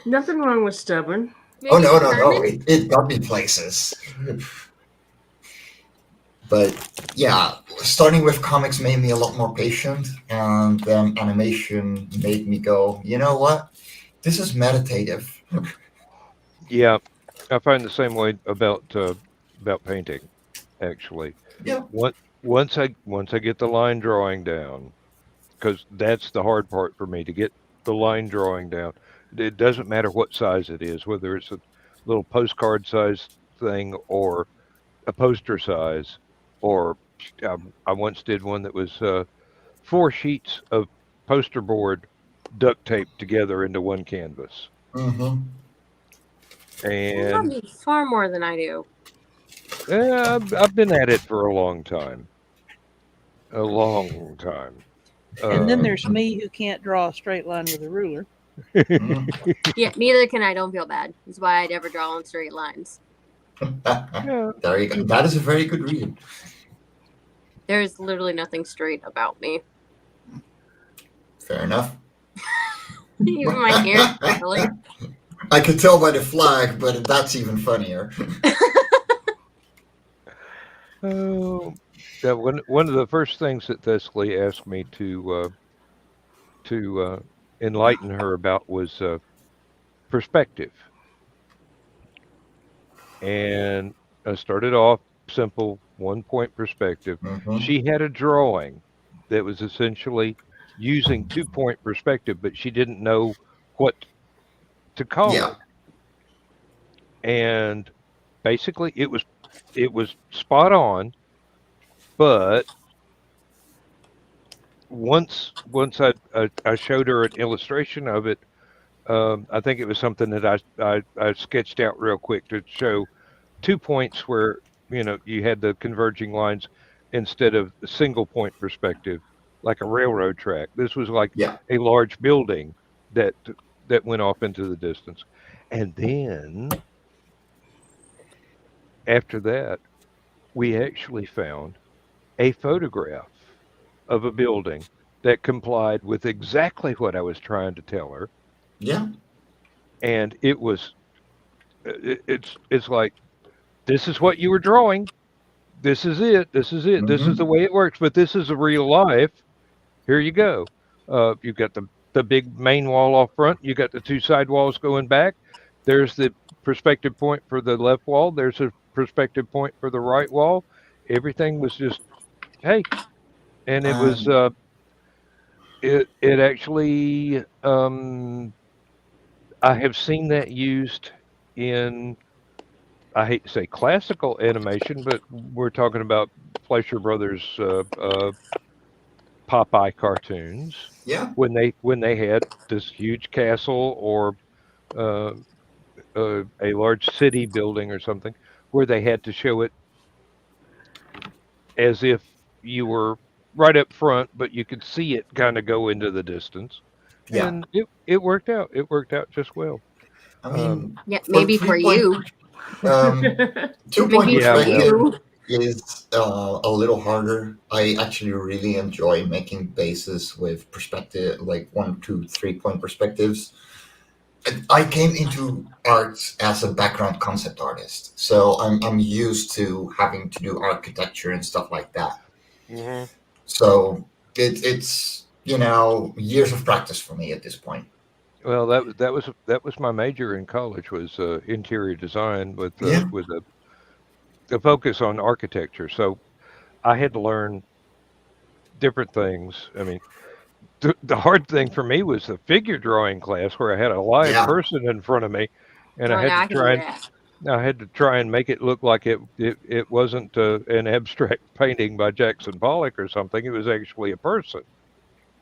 Nothing wrong with stubborn. Oh, Maybe no. determined? It got me places. But yeah, starting with comics made me a lot more patient, and then animation made me go, you know what? This is meditative. Yeah. I find the same way about painting. Actually, Yeah. Once once I get the line drawing down, because that's the hard part for me to get the line drawing down. It doesn't matter what size it is, whether it's a little postcard size thing or a poster size, or I once did one that was 4 sheets of poster board duct taped together into one canvas, Mm-hmm. You love and me far more than I do. I've been at it for a long time, a long time. And then Uh, there's me who can't draw a straight line with a ruler. Yeah, neither can I. Don't feel bad. That's why I never draw on straight lines. yeah, There you go. That is a very good reason. There's literally nothing straight about me. Fair enough. Even my hair, really. I could tell by the flag, but that's even funnier. Oh, yeah. One of the first things that Thescally asked me to enlighten her about was perspective, and I started off simple 1 point perspective. Mm-hmm. She had a drawing that was essentially using 2 point perspective, but she didn't know what to call Yeah. it, and basically it was spot on, but once I showed her an illustration of it, I think it was something that I sketched out real quick to show 2 points where you had the converging lines instead of a single point perspective, like a railroad track. This was like Yeah. a large building that that went off into the distance, and then after that, we actually found a photograph of a building that complied with exactly what I was trying to tell her, Yeah. and it's like, this is what you were drawing. This is it. This is it. This is the Mm-hmm. way it works. But this is a real life. Here you go. You've got the big main wall off front. You got the two side walls going back. There's the perspective point for the left wall. There's a perspective point for the right wall. Everything was just, hey, and it was And it actually I have seen that used in, I hate to say classical animation, but we're talking about Fleischer Brothers Popeye cartoons yeah. when they had this huge castle or uh, a large city building or something where they had to show it as if you were right up front, but you could see it kind of go into the distance, Yeah. and it worked out. It worked out just well. I Um, mean, Yeah, for maybe for 3 point, you. um, 2 point Maybe yeah, for well, perspective, you. is a little harder. I actually really enjoy making bases with perspective, like 1, 2, 3 point perspectives. I came into art as a background concept artist, so I'm used to having to do architecture and stuff like that. Hmm. So it's years of practice for me at this point. Well, that was my major in college was interior design Yeah, with a focus on architecture. So I had to learn different things. I mean, the hard thing for me was the figure drawing class where I had a live yeah, person in front of me, and Oh, yeah, I can do that. I had to try and make it look like it wasn't an abstract painting by Jackson Pollock or something. It was actually a person.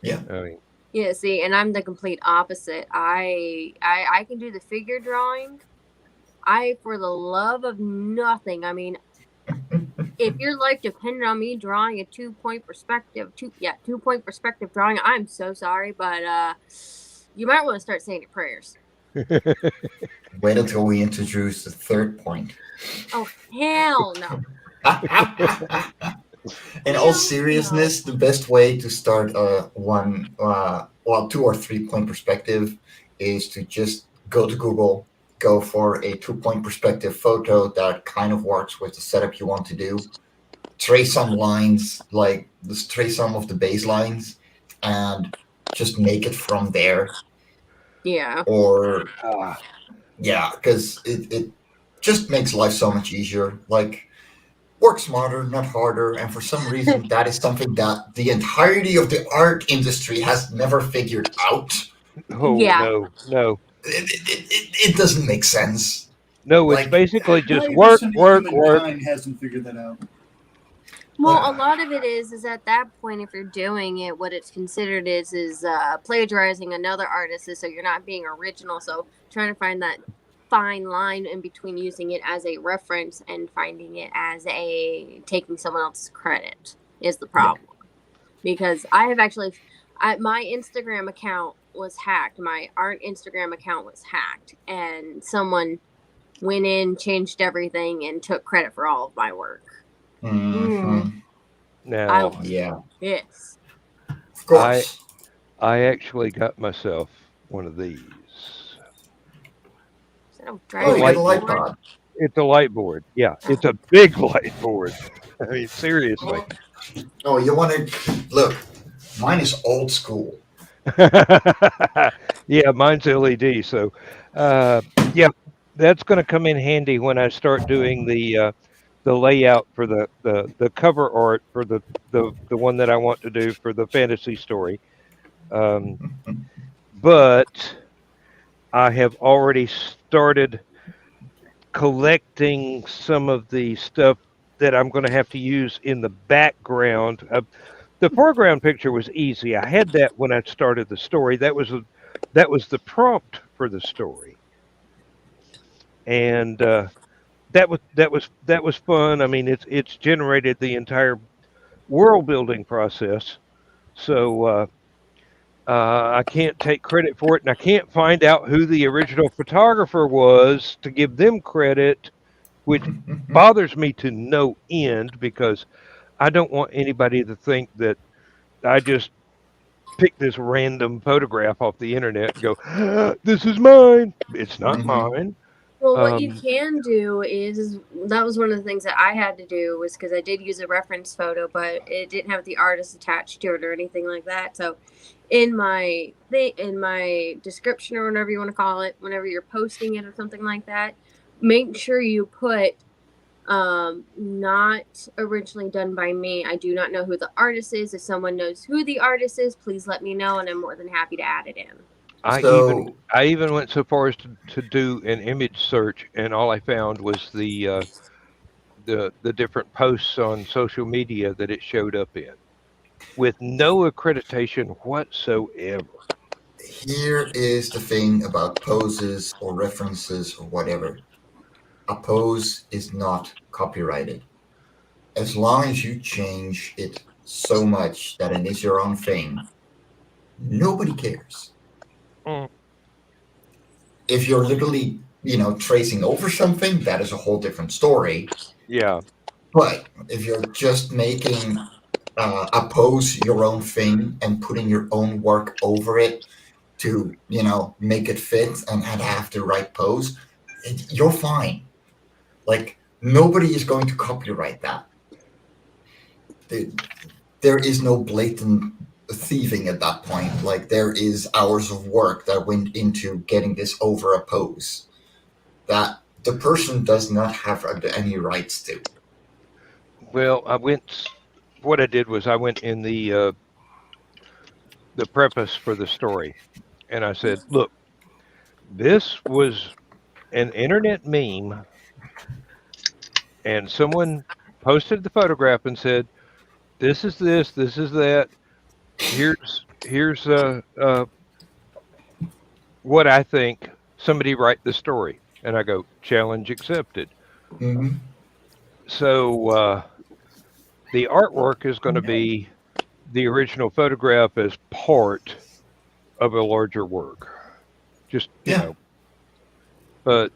yeah. I mean, Yeah, see, and I'm the complete opposite. I can do the figure drawing. I, for the love of nothing, I mean, if your life depended on me drawing a 2 point perspective, 2 point perspective drawing, I'm so sorry, but you might want to start saying your prayers. Wait until we introduce the third point. Oh hell no! In all Hell no! seriousness, the best way to start a 2 or 3 point perspective is to just go to Google, go for a 2 point perspective photo that kind of works with the setup you want to do, trace some lines, like just trace some of the baselines, and just make it from there. Yeah. Or, ah, yeah, because it just makes life so much easier. Like, work smarter, not harder. And for some reason, that is something that the entirety of the art industry has never figured out. oh Yeah. no, It doesn't make sense. no! It's Like, basically just 90% of work, work. humankind hasn't figured that out. Well, a lot of it is at that point, if you're doing it, what it's considered is plagiarizing another artist. So you're not being original. So trying to find that fine line in between using it as a reference and finding it as a taking someone else's credit is the yeah. problem. Because I have actually, my Instagram account was hacked. My art Instagram account was hacked, and someone went in, changed everything, and took credit for all of my work. Hmm. I Now was Yeah. pissed. Of I course. I actually got myself one of these. Is that a Oh, The you dragon got a light light board. board? pod. It's a light board. Yeah, Oh. it's a big light board. I mean, seriously. Oh, you want to look? Mine is old school. Yeah, mine's LED. So, yeah, that's going to come in handy when I start doing the layout for the cover art for the one that I want to do for the fantasy story. Um, but I have already started collecting some of the stuff that I'm going to have to use in the background. The foreground picture was easy. I had that when I started the story. That was the prompt for the story, and that was fun. I mean, it's generated the entire world building process. So I can't take credit for it, and I can't find out who the original photographer was to give them credit, which bothers me to no end because I don't want anybody to think that I just pick this random photograph off the internet and go, "This is mine." It's not Hmm. mine. Well, what you Um, can do is that was one of the things that I had to do was because I did use a reference photo, but it didn't have the artist attached to it or anything like that. So, in my description or whatever you want to call it, whenever you're posting it or something like that, make sure you put not originally done by me. I do not know who the artist is. If someone knows who the artist is, please let me know, and I'm more than happy to add it in. So, I even went so far as to do an image search, and all I found was the different posts on social media that it showed up in, with no accreditation whatsoever. here is the thing about poses or references or whatever. A pose is not copyrighted. As long as you change it so much that it is your own thing, nobody cares. Mm, If you're literally, tracing over something, that is a whole different story. yeah, But if you're just making a pose your own thing and putting your own work over it to, make it fit and have the right pose, you're fine. Like, nobody is going to copyright that. The- there is no blatant thieving at that point. Like, there is hours of work that went into getting this over a pose that the person does not have any rights to. Well, what I did was I went in the preface for the story, and I said, "Look, this was an internet meme, and someone posted the photograph and said, this is this, this is that. Here's what I think. Somebody write the story." And I go, "Challenge accepted." Hmm. So the artwork is going to be the original photograph as part of a larger work. Just Yeah. but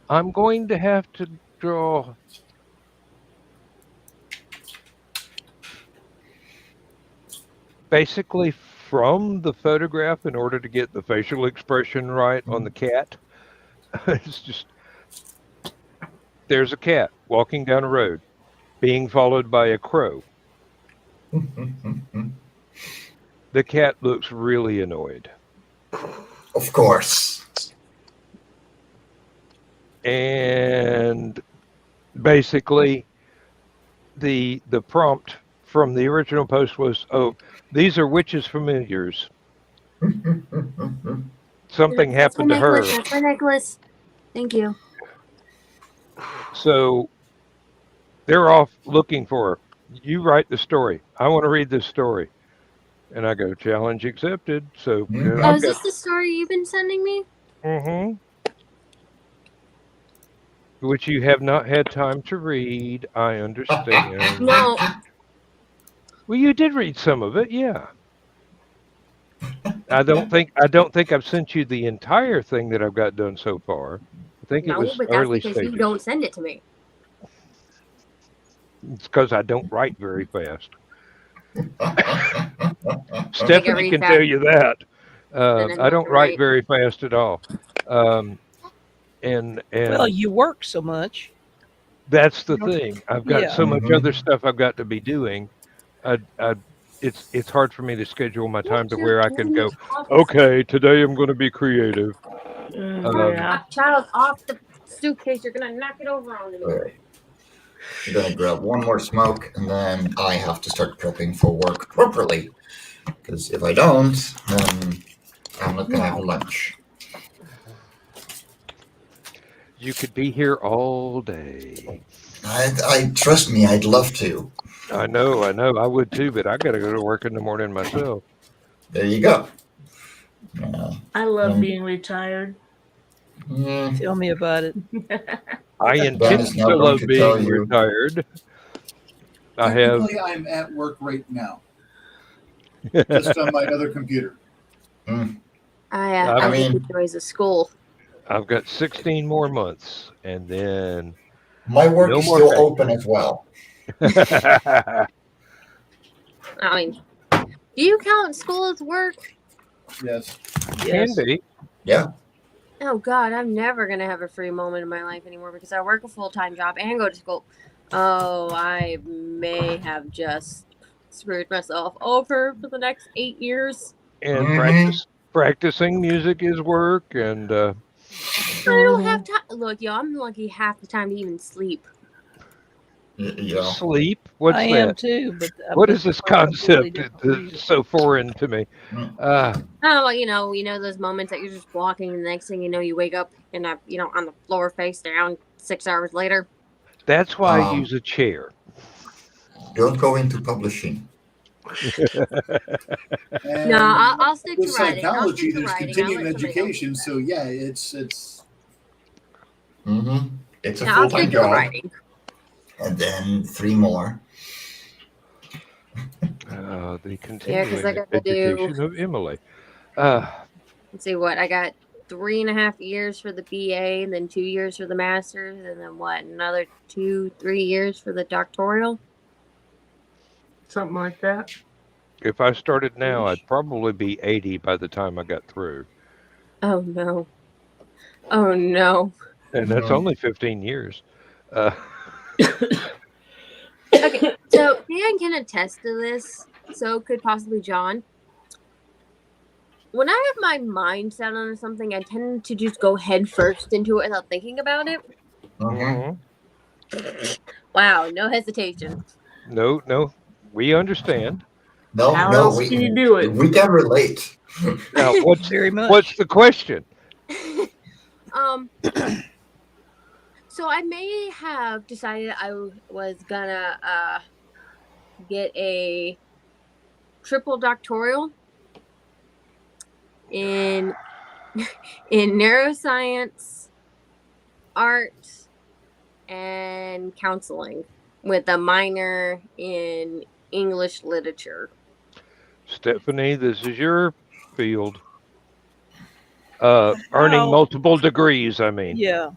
I'm going to have to draw basically from the photograph in order to get the facial expression right on the cat. It's just there's a cat walking down a road being followed by a crow. The cat looks really annoyed. Of course. And basically the prompt from the original post was, "Oh, these are witches' familiars. Something That's my happened to her." necklace. That's my necklace. Thank you. So they're off looking for her. "You write the story. I want to read this story." And I go, "Challenge accepted." So Mhm. Oh, I've is got this the story you've been sending me? which you have not had time to read. I understand. No. Well, you did read some of it, yeah. I don't think I've sent you the entire thing that I've got done so far. I think it No, was but that's early because you stages. don't send it to me. It's because I don't write very fast. I think I Stephanie read can fast tell you that. and then I don't to write write. very fast at all. Um, and Well, you work so much. that's the thing. I've got Yeah. so much other Mhm. stuff I've got to be doing. I it's hard for me to schedule my time to You're where I can pulling go, it off. "Okay, today I'm going to be creative." Um, Yeah. Child, off the suitcase. You're gonna knock it over on me. Alright. I'm gonna grab one more smoke, and then I have to start prepping for work properly. Because if I don't, then I'm not gonna have No. lunch. you could be here all day. I trust me, I'd love to. I know, I would too, but I got to go to work in the morning myself. There you go. Yeah. I love Um, being retired. Tell me about it. I Ben is intend now to going love to tell being you. retired. I have Technically, I'm at work right now, just on my other computer. Mm, I I get the mean, joys of school. I've got 16 more months, and then my work no is more still open as well. factory. I mean, do you count school as work? Yes. Can Yes. be. Yeah. Oh God, I'm never gonna have a free moment in my life anymore because I work a full-time job and go to school. Oh, I may have just screwed myself over for the next 8 years. And Mm-hmm. practicing music is work, and I don't have time. Look, yo, I'm lucky half the time to even sleep. Yeah. sleep. I What's am that? too, but I'm What is looking this for a completely concept? different reason. It's so foreign to me. Mm. Uh, Oh, well, you know those moments that you're just walking, and the next thing you know, you wake up and on the floor, face down, 6 hours later. that's why I Um, use a chair. don't go into publishing. No, And I'll stick to with writing. I'll psychology, stick to there's writing. I'll continuing let somebody else do education. that. So yeah, it's Mm-hmm. It's a Yeah, I'll full-time stick to the job, writing. and then 3 more. The Yeah, because I continuing got to do. education of Emily. Uh, Let's see what I got. 3.5 years for the BA, and then 2 years for the master's, and then what? Another 2-3 years for the doctoral. Something like that. If I started now, I'd probably be 80 by the time I got through. Oh no! Oh no! And that's only 15 years. Okay, so Dan can attest to this. So could possibly John. When I have my mind set on something, I tend to just go head first into it without thinking about it. Mhm. Wow, no hesitation. No, we understand. No, How no, else can you do it? we can relate. Now, Very much. what's the question? So I may have decided I was gonna get a triple doctoral in neuroscience, art, and counseling, with a minor in English literature. Stephanie, this is your field. Earning How- multiple degrees, I mean. Yeah.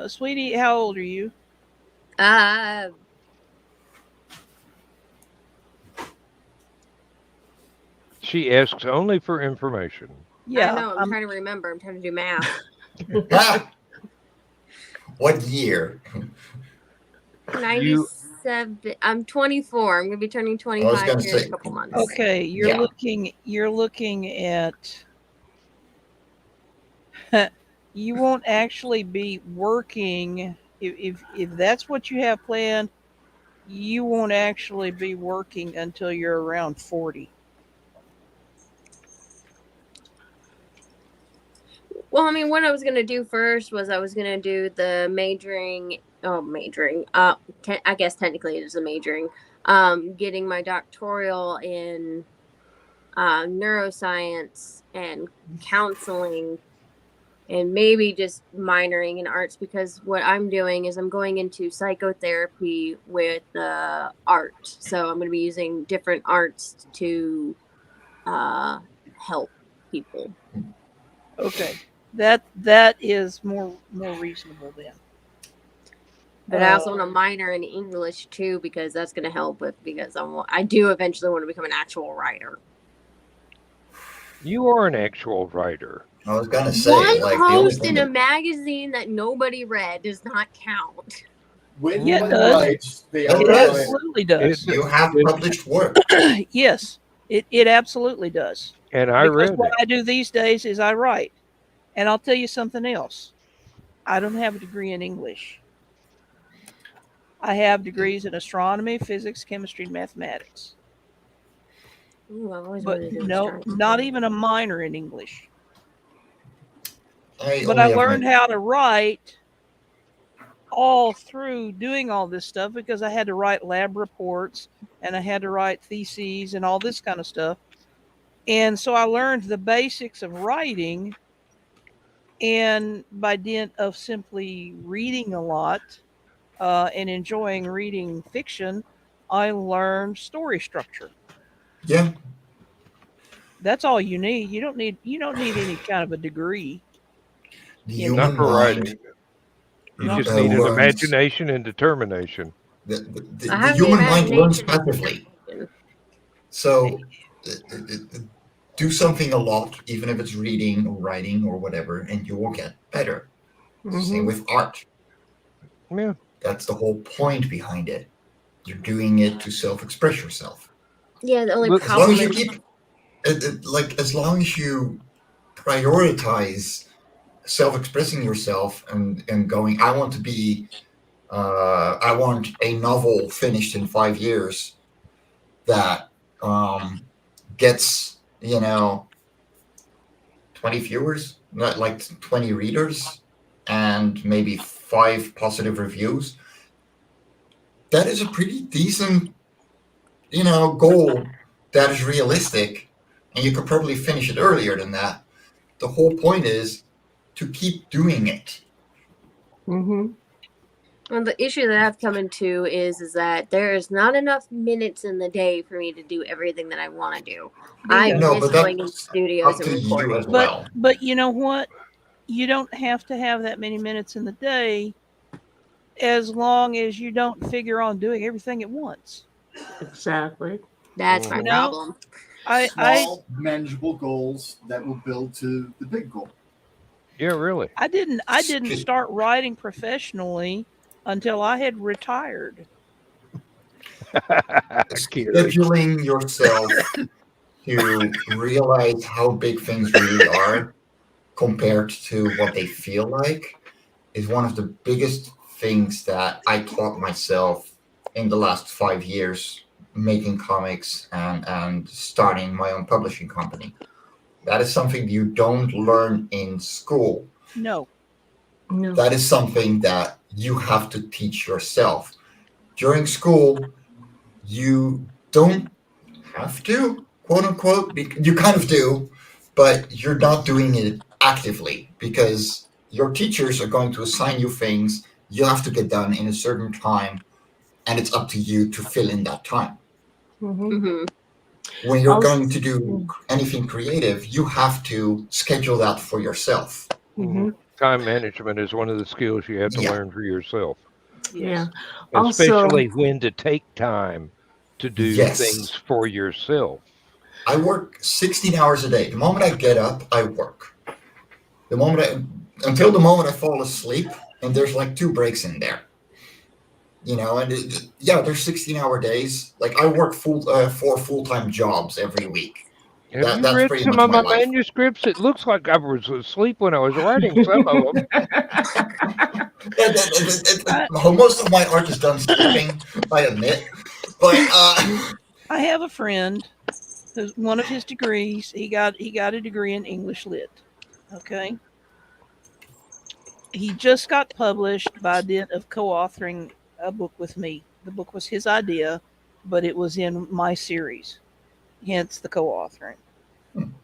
Sweetie, how old are you? Uh, She asks only for information. Yeah. I know. I'm trying to remember. I'm trying to do math. What year? 97. I'm 24. I'm gonna be turning was 25 gonna here in say- a couple months. Okay, you're Yeah. looking at you won't actually be working if that's what you have planned, you won't actually be working until you're around 40. Well, I mean, what I was gonna do first was I was gonna do the majoring. I guess technically it is a majoring. Getting my doctoral in neuroscience and counseling, and maybe just minoring in arts, because what I'm doing is I'm going into psychotherapy with art. So I'm going to be using different arts to help people. Okay. That is more reasonable then. But I also want to minor in English too, because that's going to help with, because I do eventually want to become an actual writer. You are an actual writer. I was gonna say, One like, the only post thing in a that, magazine that nobody read does not count. When Yeah, it one does. writes, they It are It does. right. absolutely does. you have published work. Yes, it absolutely does. And I Because read what it. I do these days is I write. And I'll tell you something else. I don't have a degree in English. I have degrees in astronomy, physics, chemistry, and mathematics. Ooh, I've always But wanted to do no, astronomy. not even a minor in English. I But only I have learned my, how to write all through doing all this stuff, because I had to write lab reports and I had to write theses and all this kind of stuff. And so I learned the basics of writing, and by dint of simply reading a lot and enjoying reading fiction, I learned story structure. yeah. That's all you need. You don't need any kind of a degree. The You know, Not human for mind writing. You Not just for need an learns. imagination and determination. The I have human the mind learns imagination. passively. So do something a lot, even if it's reading or writing or whatever, and you will get better. Same with art. Yeah. That's the whole point behind it. You're doing it to self-express yourself. Yeah, the only Look, As long as you problem keep, as long as you prioritize self-expressing yourself and going, I want a novel finished in 5 years that gets 20 viewers, not like 20 readers, and maybe 5 positive reviews. That is a pretty decent goal that is realistic, and you could probably finish it earlier than that. The whole point is to keep doing it. Mm-hmm. Well, the issue that I've come into is that there is not enough minutes in the day for me to do everything that I want to do. I Bingo. No, miss but going into that's studios up and to you as recording. well. But you know what? You don't have to have that many minutes in the day as long as you don't figure on doing everything at once. Exactly. That's my You know, problem. I Small, manageable goals that will build to the big goal. Yeah, really. I didn't start writing professionally until I had retired. Gary. Scheduling yourself to realize how big things really are compared to what they feel like is one of the biggest things that I taught myself in the last 5 years making comics and starting my own publishing company. That is something you don't learn in school. No. No. That is something that you have to teach yourself. During school, you don't have to, quote unquote. You kind of do, but you're not doing it actively because your teachers are going to assign you things you have to get done in a certain time, and it's up to you to fill in that time. Mm-hmm. Hmm. When you're Also, going to do anything creative, you have to schedule that for yourself. mm-hmm. Time management is one of the skills you have to Yeah. learn for yourself, Yeah. Yes. Also, especially when to take time to do things Yes. for yourself. I work 16 hours a day. The moment I get up, I work. Until the moment I fall asleep, and there's like 2 breaks in there. And yeah, there's 16-hour days. Like I work 4 full-time jobs every week. Have you That's read pretty some much of my my life. manuscripts? It looks like I was asleep when I was writing some of them. Most of my art is done sleeping, I admit. But I have a friend who's one of his degrees, he got a degree in English lit. Okay. He just got published by dint of co-authoring a book with me. The book was his idea, but it was in my series, hence the co-authoring.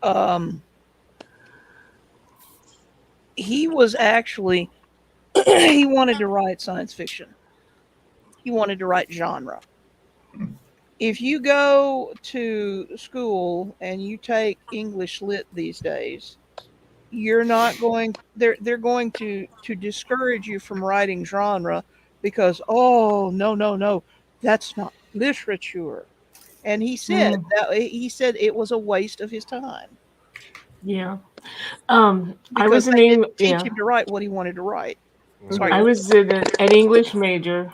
Um, he was actually he wanted to write science fiction. He wanted to write genre. If you go to school and you take English lit these days, you're not going they're going to discourage you from writing genre because no, that's not literature. And he said it was a waste of his time yeah. I because was an they didn't teach yeah. him to write what he wanted to write. Sorry, I go was an English major,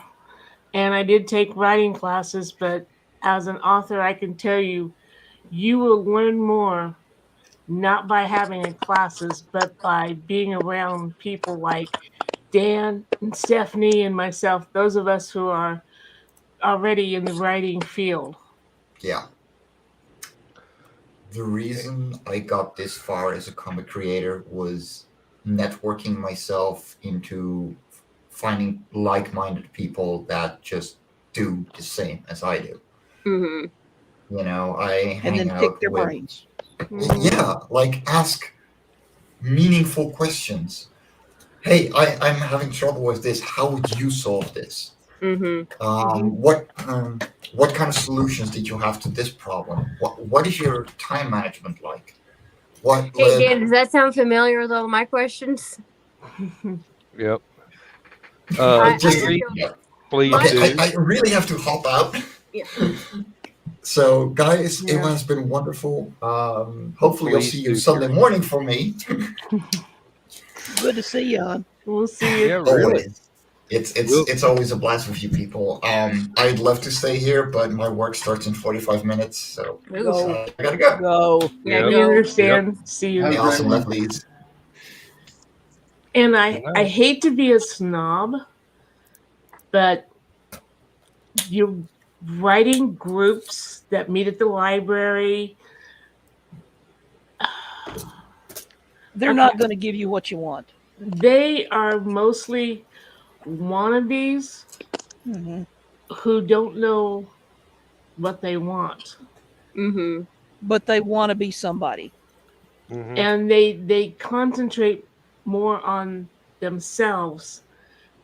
and I did take writing classes. But as an author, I can tell you, you will learn more not by having classes, but by being around people like Dan and Stephanie and myself. Those of us who are already in the writing field. yeah, the reason I got this far as a comic creator was networking myself into finding like-minded people that just do the same as I do. Hmm. I and hang then pick out their with, brains. Mhm. yeah, like ask meaningful questions. Hey, I'm having trouble with this. How would you solve this? Hmm. Mhm. What kind of solutions did you have to this problem? What is your time management like? What Hey, led? Dan, does that sound familiar with all my questions? Yep. I Just Please, feel yeah. please my Okay, do. I really have to hop out. yeah. So, guys, it Yeah. has been wonderful. Hopefully, I'll Please see you do, Sunday Gary. morning for me. Good to see you, hon. We'll see Yeah, you. really. Always. It's We'll, it's always a blast with you people. I'd love to stay here, but my work starts in 45 minutes, so Oof. Go, I gotta go. go. Yeah, yep, We go. yep. understand. See you. Have Hey, a great awesome, one. lovelies. And Good I night. hate to be a snob, but you writing groups that meet at the library. They're Okay, not going to give you what you want. they are mostly wannabes Hmm. who don't know what they want, Hmm. But they want to be somebody. Hmm. and they concentrate more on themselves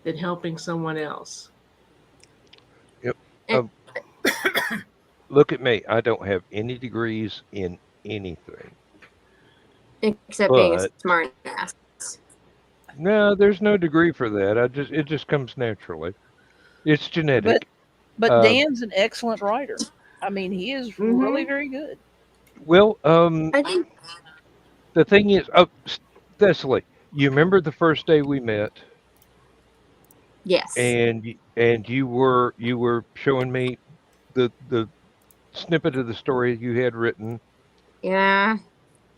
than helping someone else. Yep. And- Um, look at me. I don't have any degrees in anything. Except being a But smart ass. no, there's no degree for that. It just comes naturally. It's But genetic. but Uh, Dan's an excellent writer. I mean, he is really very good. well, I think the thing is, Cecily, you remember the first day we met, yes. and you were showing me the snippet of the story you had written, Yeah.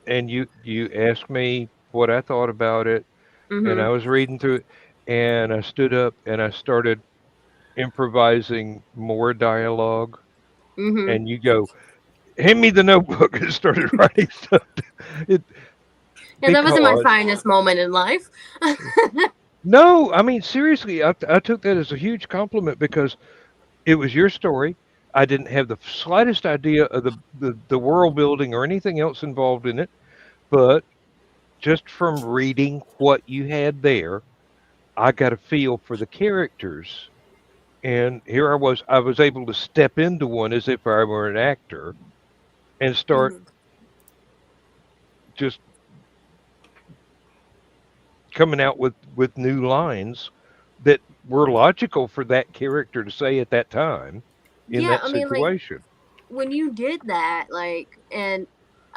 and you asked me what I thought about it, and I Mhm. was reading through it, and I stood up and I started improvising more dialogue, Mhm. and you go, hand me the notebook, and started writing stuff. It Yeah, that wasn't my because finest moment in life. no, I mean seriously, I took that as a huge compliment because it was your story. I didn't have the slightest idea of the world building or anything else involved in it, but just from reading what you had there, I got a feel for the characters. And here I was able to step into one as if I were an actor and start Mhm. just coming out with new lines that were logical for that character to say at that time in Yeah, that I mean, like situation. when you did that, like, and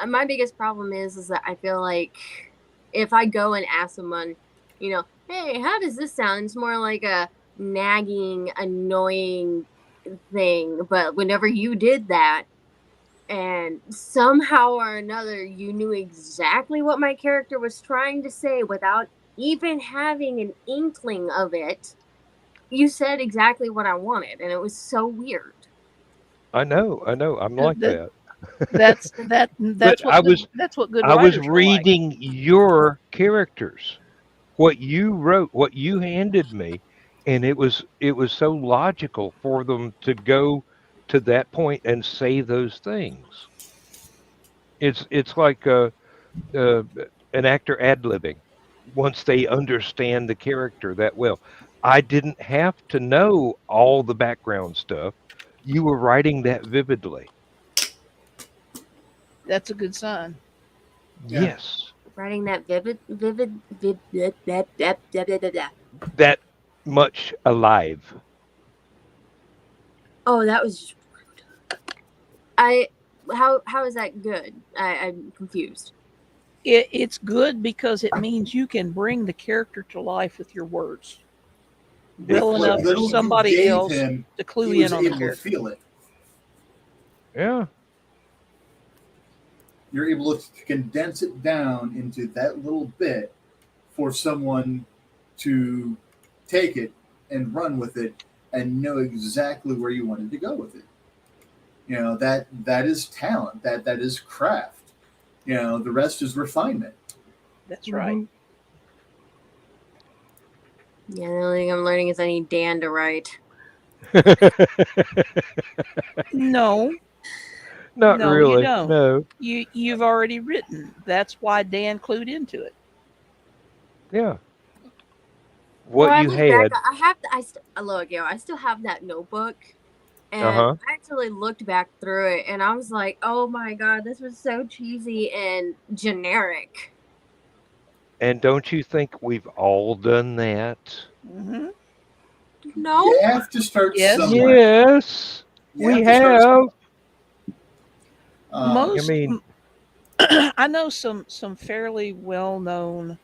my biggest problem is that I feel like if I go and ask someone, hey, how does this sound? It's more like a nagging, annoying thing. But whenever you did that, and somehow or another you knew exactly what my character was trying to say without even having an inkling of it, you said exactly what I wanted, and it was so weird. I know, I'm Uh, like that- that. But That's what good I was writers are like. reading your characters, what you wrote, what you handed me, and it was so logical for them to go to that point and say those things. It's like uh, an actor ad-libbing once they understand the character that well. I didn't have to know all the background stuff. You were writing that vividly. That's a good sign. Yeah. Yes, Writing that vivid, blah, blah, blah, blah, blah, blah, blah. that much alive. Oh, that was just I. How is that good? I'm confused. It's good because it means you can bring the character to life with your words With well what enough for Exactly. little you somebody gave else him, to clue he was in on the able to character. feel it. Yeah. You're able to condense it down into that little bit for someone to take it and run with it and know exactly where you wanted to go with it. That is talent. That is craft. The rest is refinement. That's right. Yeah, the only thing I'm learning is I need Dan to write. No, Not no, you really. don't. No. You've already written. That's why Dan clued into it. Yeah. Well, What I you look back. had. Look, I still have that notebook, Uh and huh. I actually looked back through it, and I was like, "Oh my god, this was so cheesy and generic." And don't you think we've all done that? Hmm. No, You have to start Yes, somewhere. Yes, You we have to start have. somewhere. I most. mean, I know some fairly well known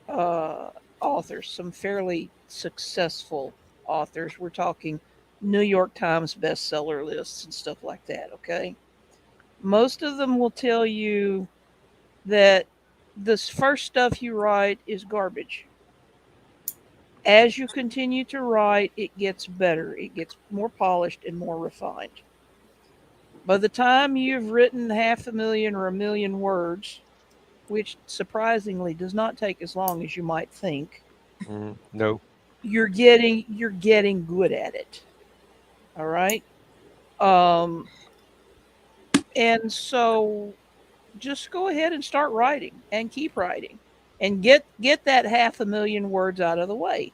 uh, authors, some fairly successful authors. We're talking New York Times bestseller lists and stuff like that. Okay, most of them will tell you that this first stuff you write is garbage. As you continue to write, it gets better, it gets more polished and more refined. By the time you've written 500,000 or 1,000,000 words, which surprisingly does not take as long as you might think, no. you're getting good at it. All right. Um, and so just go ahead and start writing and keep writing and get that 500,000 words out of the way.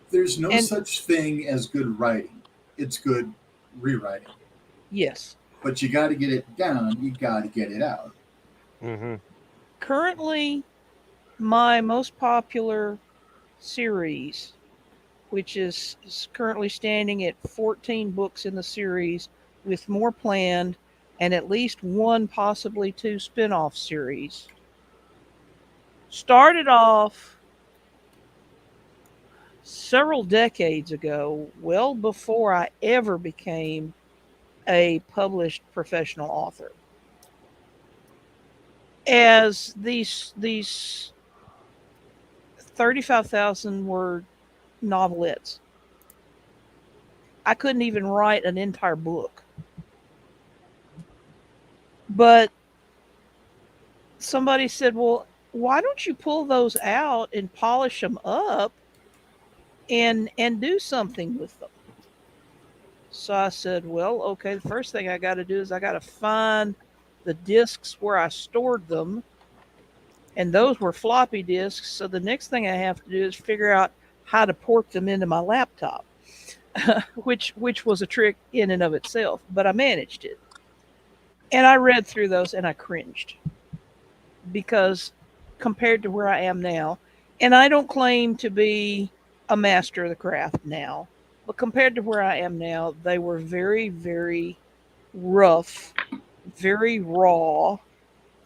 There's no And such thing as good writing. It's good rewriting. yes, But you got to get it down. You got to get it out. Mm-hmm. currently my most popular series, which is currently standing at 14 books in the series, with more planned, and at least one, possibly two spin-off series, started off several decades ago, well before I ever became a published professional author, as these 35,000 word novelettes. I couldn't even write an entire book. But somebody said, "Well, why don't you pull those out and polish them up and do something with them?" So I said, "Well, okay, the first thing I got to do is I got to find the discs where I stored them, and those were floppy disks. So the next thing I have to do is figure out how to port them into my laptop." which was a trick in and of itself, but I managed it. And I read through those and I cringed, because compared to where I am now, and I don't claim to be a master of the craft now, but compared to where I am now, they were very, very rough, very raw,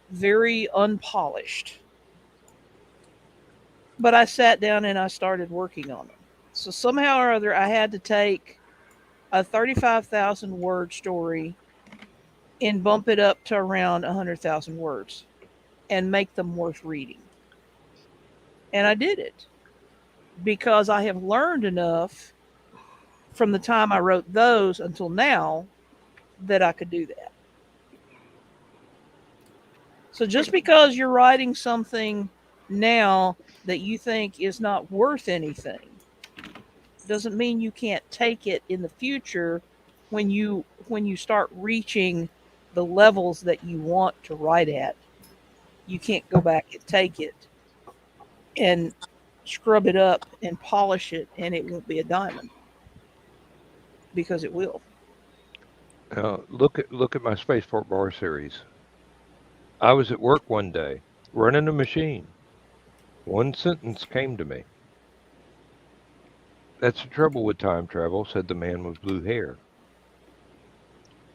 very unpolished. But I sat down and I started working on them. So somehow or other, I had to take a 35,000 word story and bump it up to around 100,000 words and make them worth reading. And I did it because I have learned enough from the time I wrote those until now that I could do that. So just because you're writing something now that you think is not worth anything doesn't mean you can't take it in the future when you start reaching the levels that you want to write at. You can't go back and take it and scrub it up and polish it and it won't be a diamond, because it will. Look at my Spaceport Bar series. I was at work one day, running a machine. One sentence came to me. "That's the trouble with time travel," said the man with blue hair.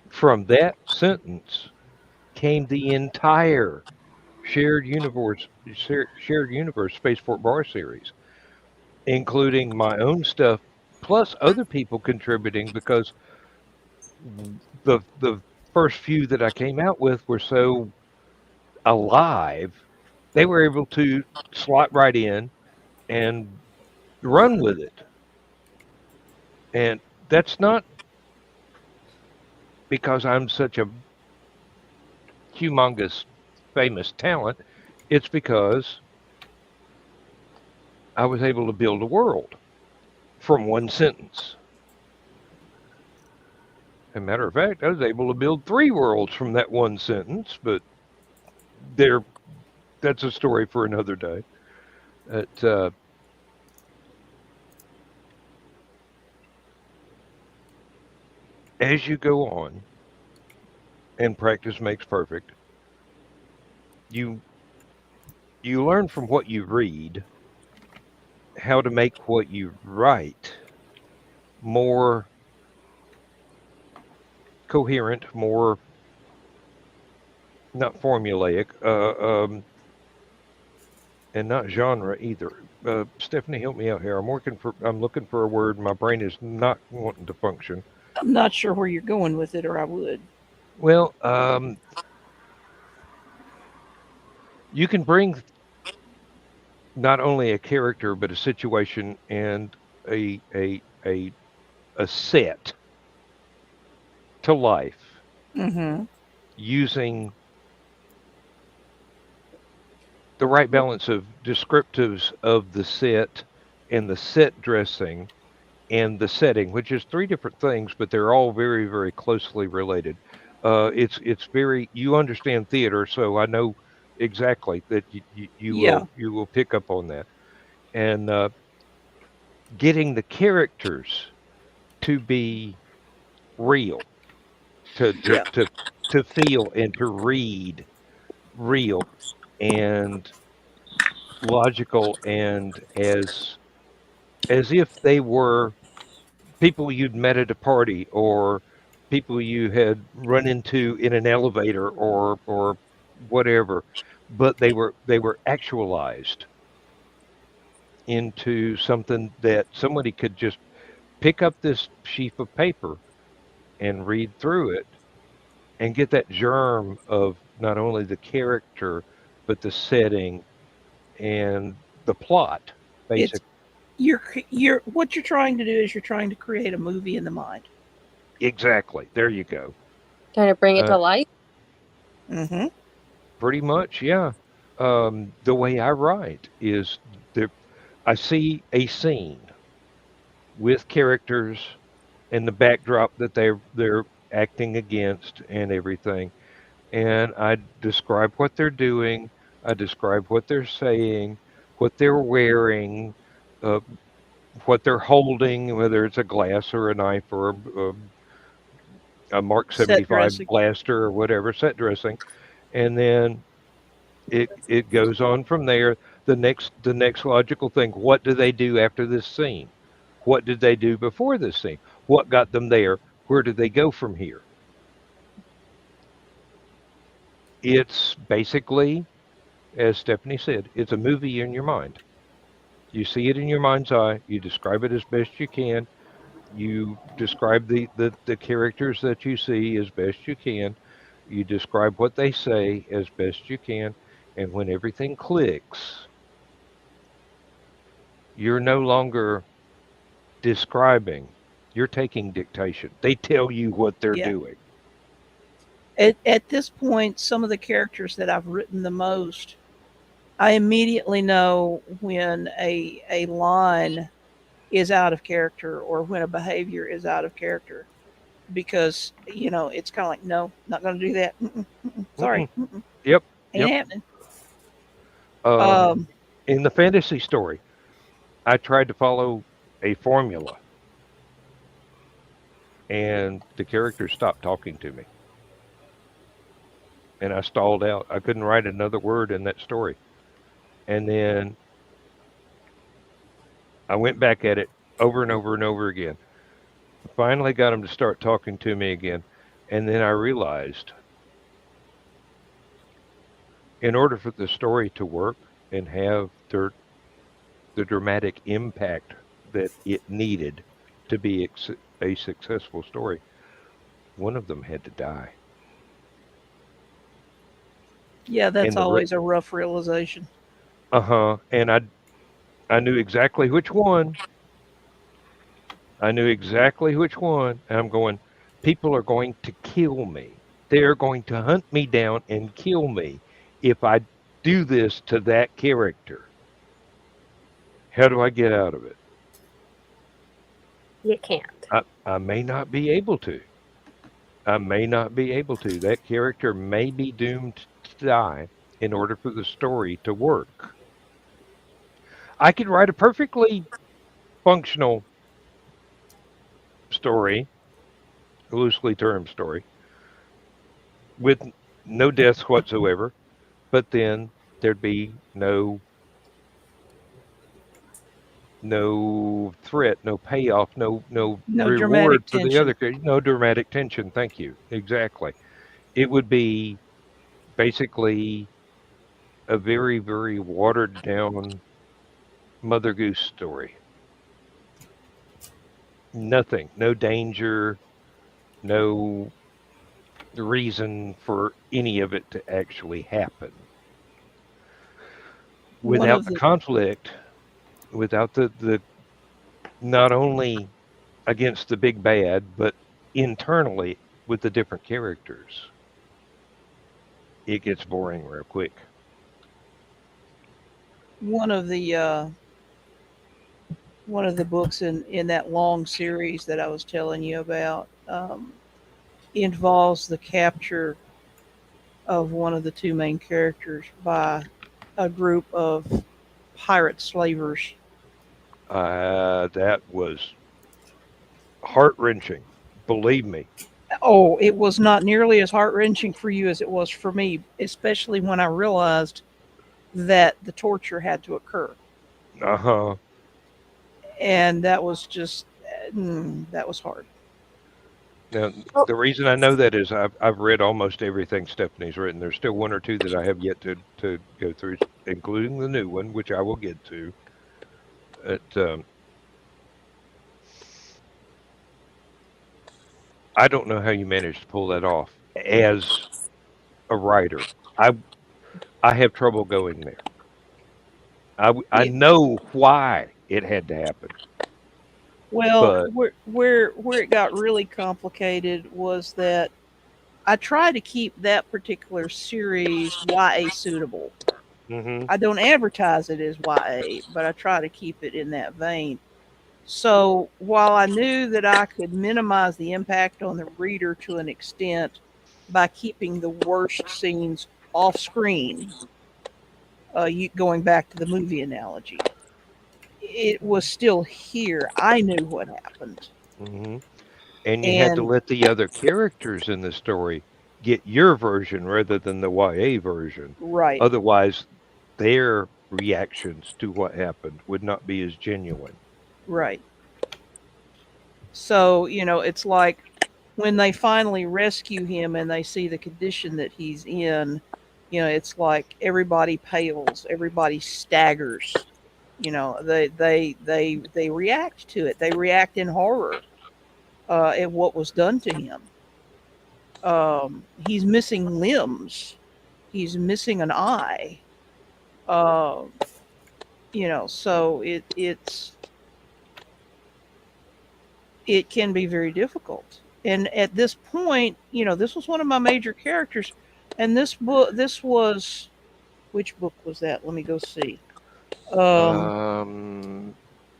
From that sentence came the entire shared universe Spaceport Bar series, including my own stuff, plus other people contributing, because the first few that I came out with were so alive, they were able to slot right in and run with it. And that's not because I'm such a humongous famous talent. It's because I was able to build a world from one sentence. As a matter of fact, I was able to build three worlds from that one sentence, but there, that's a story for another day. But, as you go on, and practice makes perfect, you you learn from what you read how to make what you write more coherent, more not formulaic, and not genre either. Stephanie, help me out here. I'm looking for a word. My brain is not wanting to function. I'm not sure where you're going with it, or I would. Well, you can bring not only a character but a situation and a a a a set to life Mm-hmm. using the right balance of descriptives of the set and the set dressing and the setting, which is three different things, but they're all very, very closely related. It's very, you understand theater, so I know exactly that you Yeah. will pick up on that. And getting the characters to be real, to to Yeah. to to feel and to read real and logical and as if they were people you'd met at a party or people you had run into in an elevator or whatever, but they were actualized into something that somebody could just pick up this sheaf of paper and read through it and get that germ of not only the character but the setting and the plot It's basic. you're what you're trying to do is you're trying to create a movie in the mind. Exactly, there you go. Trying to bring it uh, to life. Mm-hmm. Pretty much, yeah. The way I write is there I see a scene with characters and the backdrop that they're acting against and everything, and I describe what they're doing, I describe what they're saying, what they're wearing, uh, what they're holding, whether it's a glass or a knife or a Mark Set 75 dressing. blaster or whatever, set dressing, and then it goes on from there. The next logical thing: what do they do after this scene? What did they do before this scene? What got them there? Where do they go from here? It's basically, as Stephanie said, it's a movie in your mind. You see it in your mind's eye. You describe it as best you can. You describe the characters that you see as best you can. You describe what they say as best you can. And when everything clicks, you're no longer describing, you're taking dictation. They tell you what they're Yeah. doing. At this point, some of the characters that I've written the most, I immediately know when a line is out of character or when a behavior is out of character because it's kind of like, no, not going to do that. Mm-mm, mm-mm, sorry, Mm-mm. mm-mm, Yep, ain't yep. happening. Um, Um, in the fantasy story, I tried to follow a formula, and the characters stopped talking to me, and I stalled out. I couldn't write another word in that story, and then I went back at it over and over and over again. Finally, got them to start talking to me again, and then I realized, in order for the story to work and have the dramatic impact that it needed to be a successful story, one of them had to die. yeah, that's And the always a rough realization. uh-huh, and I knew exactly which one. I knew exactly which one. And I'm going, people are going to kill me. They're going to hunt me down and kill me if I do this to that character. How do I get out of it? You can't. I may not be able to. I may not be able to. That character may be doomed to die in order for the story to work. I could write a perfectly functional story, loosely termed story, with no deaths whatsoever, but then there'd be no threat, no payoff, no No reward dramatic for the tension. other character, no dramatic tension. Thank you. Exactly. It would be basically a very, very watered down Mother Goose story. Nothing, no danger, no reason for any of it to actually happen. One Without of the the conflict, without the not only against the big bad, but internally with the different characters, it gets boring real quick. one of the uh, one of the books in that long series that I was telling you about involves the capture of one of the two main characters by a group of pirate slavers That was heart wrenching. Believe me. Oh, it was not nearly as heart wrenching for you as it was for me, especially when I realized that the torture had to occur. Uh huh. And that was just, that was hard. Now, Well, the reason I know that is I've read almost everything Stephanie's written. There's still one or two that I have yet to go through, including the new one, which I will get to. It, I don't know how you managed to pull that off as a writer. I I have trouble going there. I It, know why it had to happen, well, but where it got really complicated was that I try to keep that particular series YA suitable. hmm I don't advertise it as YA, but I try to keep it in that vein. So while I knew that I could minimize the impact on the reader to an extent by keeping the worst scenes off screen, going back to the movie analogy, it was still here. I knew what happened. hmm and you had to And let the other characters in the story get your version rather than the YA version. right, Otherwise, their reactions to what happened would not be as genuine. right. So, it's like when they finally rescue him and they see the condition that he's in, it's like everybody pales, everybody staggers. They react to it. They react in horror at what was done to him. He's missing limbs. He's missing an eye. Uh, so it can be very difficult. And at this point, this was one of my major characters, and this was, which book was that? Let me go see. Um, Um,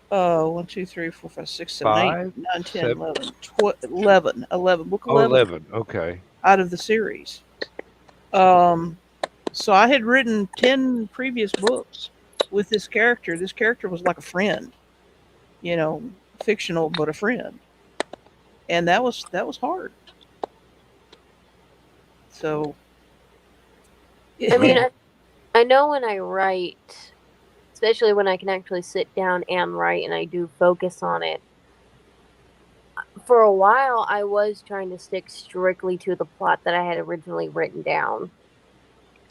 1, 2, 3, 4, 5, 6, 7, 8, five, 9, 10, seven, 11, 12, 11, 11, book oh, 11 11. Okay. out of the series. Um, so I had written 10 previous books with this character. This character was like a friend, you know, fictional but a friend, and that was hard. So, I mean, Well, I know when I write, especially when I can actually sit down and write and I do focus on it. For a while, I was trying to stick strictly to the plot that I had originally written down.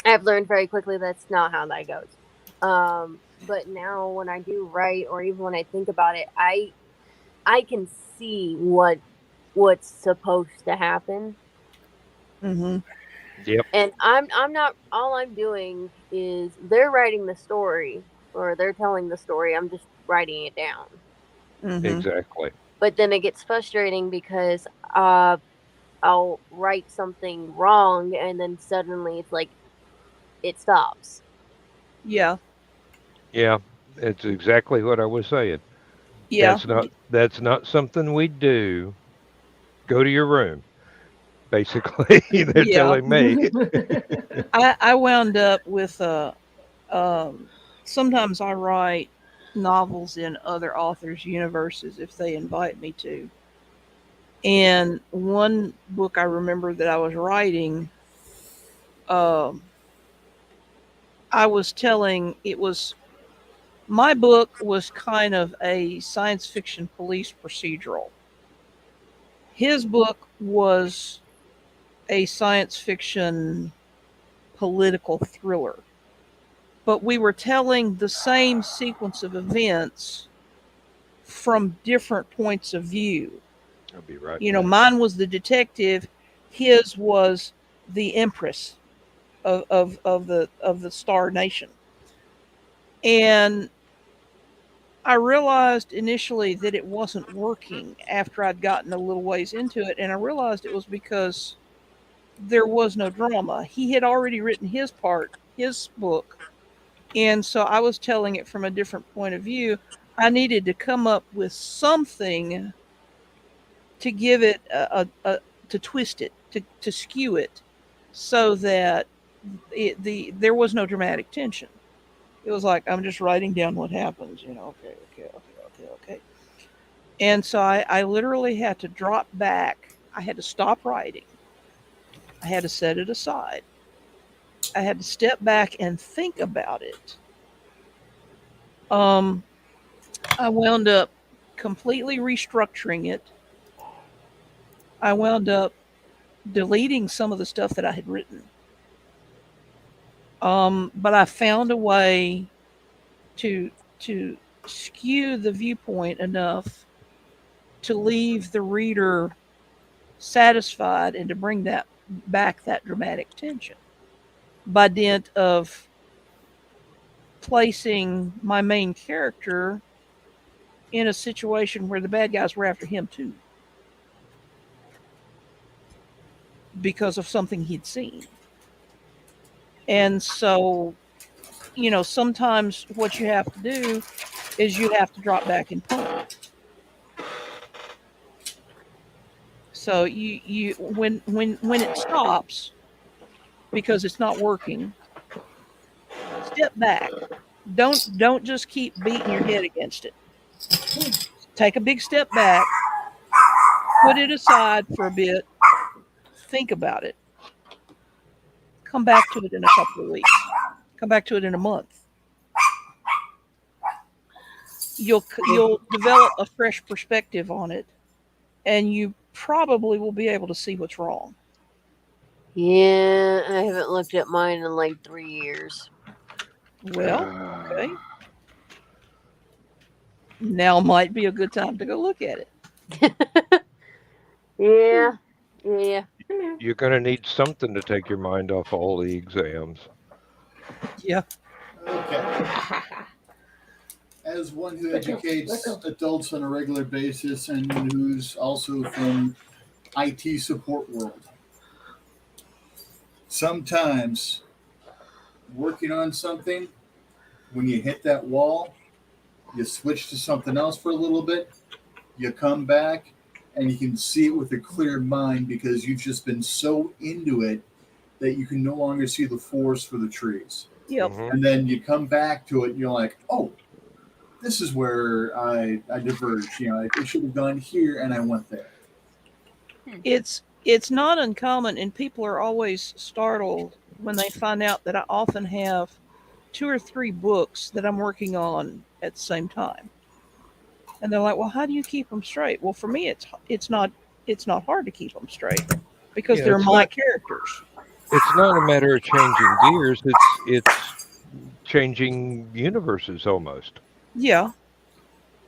I've learned very quickly that's not how that goes. But now when I do write, or even when I think about it, I can see what's supposed to happen, hmm yep. and I'm not. All I'm doing is they're writing the story, or they're telling the story. I'm just writing it down. hmm Exactly. But then it gets frustrating because I'll write something wrong, and then suddenly it's like it stops. yeah, Yeah. It's exactly what I was saying. yeah, That's not something we do. Go to your room. Basically, they're yeah. telling me. I wound up with um, sometimes I write novels in other authors' universes if they invite me to. And one book I remember that I was writing, um, I was telling it was my book was kind of a science fiction police procedural. His book was a science fiction political thriller. But we were telling the same sequence of events from different points of view. I'll be right back. Mine was the detective, his was the empress of the Star Nation. And I realized initially that it wasn't working after I'd gotten a little ways into it, and I realized it was because there was no drama. He had already written his part, his book, and so I was telling it from a different point of view. I needed to come up with something to give it to twist it, to skew it, so that there was no dramatic tension. It was like I'm just writing down what happens. Okay, okay, okay, Okay. And so I literally had to drop back. I had to stop writing. I had to set it aside. I had to step back and think about it. I wound up completely restructuring it. I wound up deleting some of the stuff that I had written. But I found a way to skew the viewpoint enough to leave the reader satisfied and to bring that back that dramatic tension by dint of placing my main character in a situation where the bad guys were after him too because of something he'd seen. And so, sometimes what you have to do is you have to drop back and punt. So you when it stops because it's not working, step back. Don't just keep beating your head against it. Take a big step back, put it aside for a bit, think about it. Come back to it in a couple of weeks. Come back to it in a month. You'll develop a fresh perspective on it, and you probably will be able to see what's wrong. Yeah, I haven't looked at mine in like 3 years. Well, okay. Now might be a good time to go look at it. Yeah. Yeah. You're going to need something to take your mind off all the exams. Yeah. Okay. As one who educates adults on a regular basis and who's also from IT support world, sometimes working on something, when you hit that wall, you switch to something else for a little bit, you come back, and you can see it with a clear mind because you've just been so into it that you can no longer see the forest for the trees. Yep. Mhm. And then you come back to it and you're like, oh, this is where I diverged. I should have gone here and I went there. It's not uncommon, and people are always startled when they find out that I often have 2 or 3 books that I'm working on at the same time. And they're like, "Well, how do you keep them straight?" Well, for me, it's not hard to keep them straight because Yeah, they're it's my not- characters. It's not a matter of changing gears. It's changing universes almost. Yeah.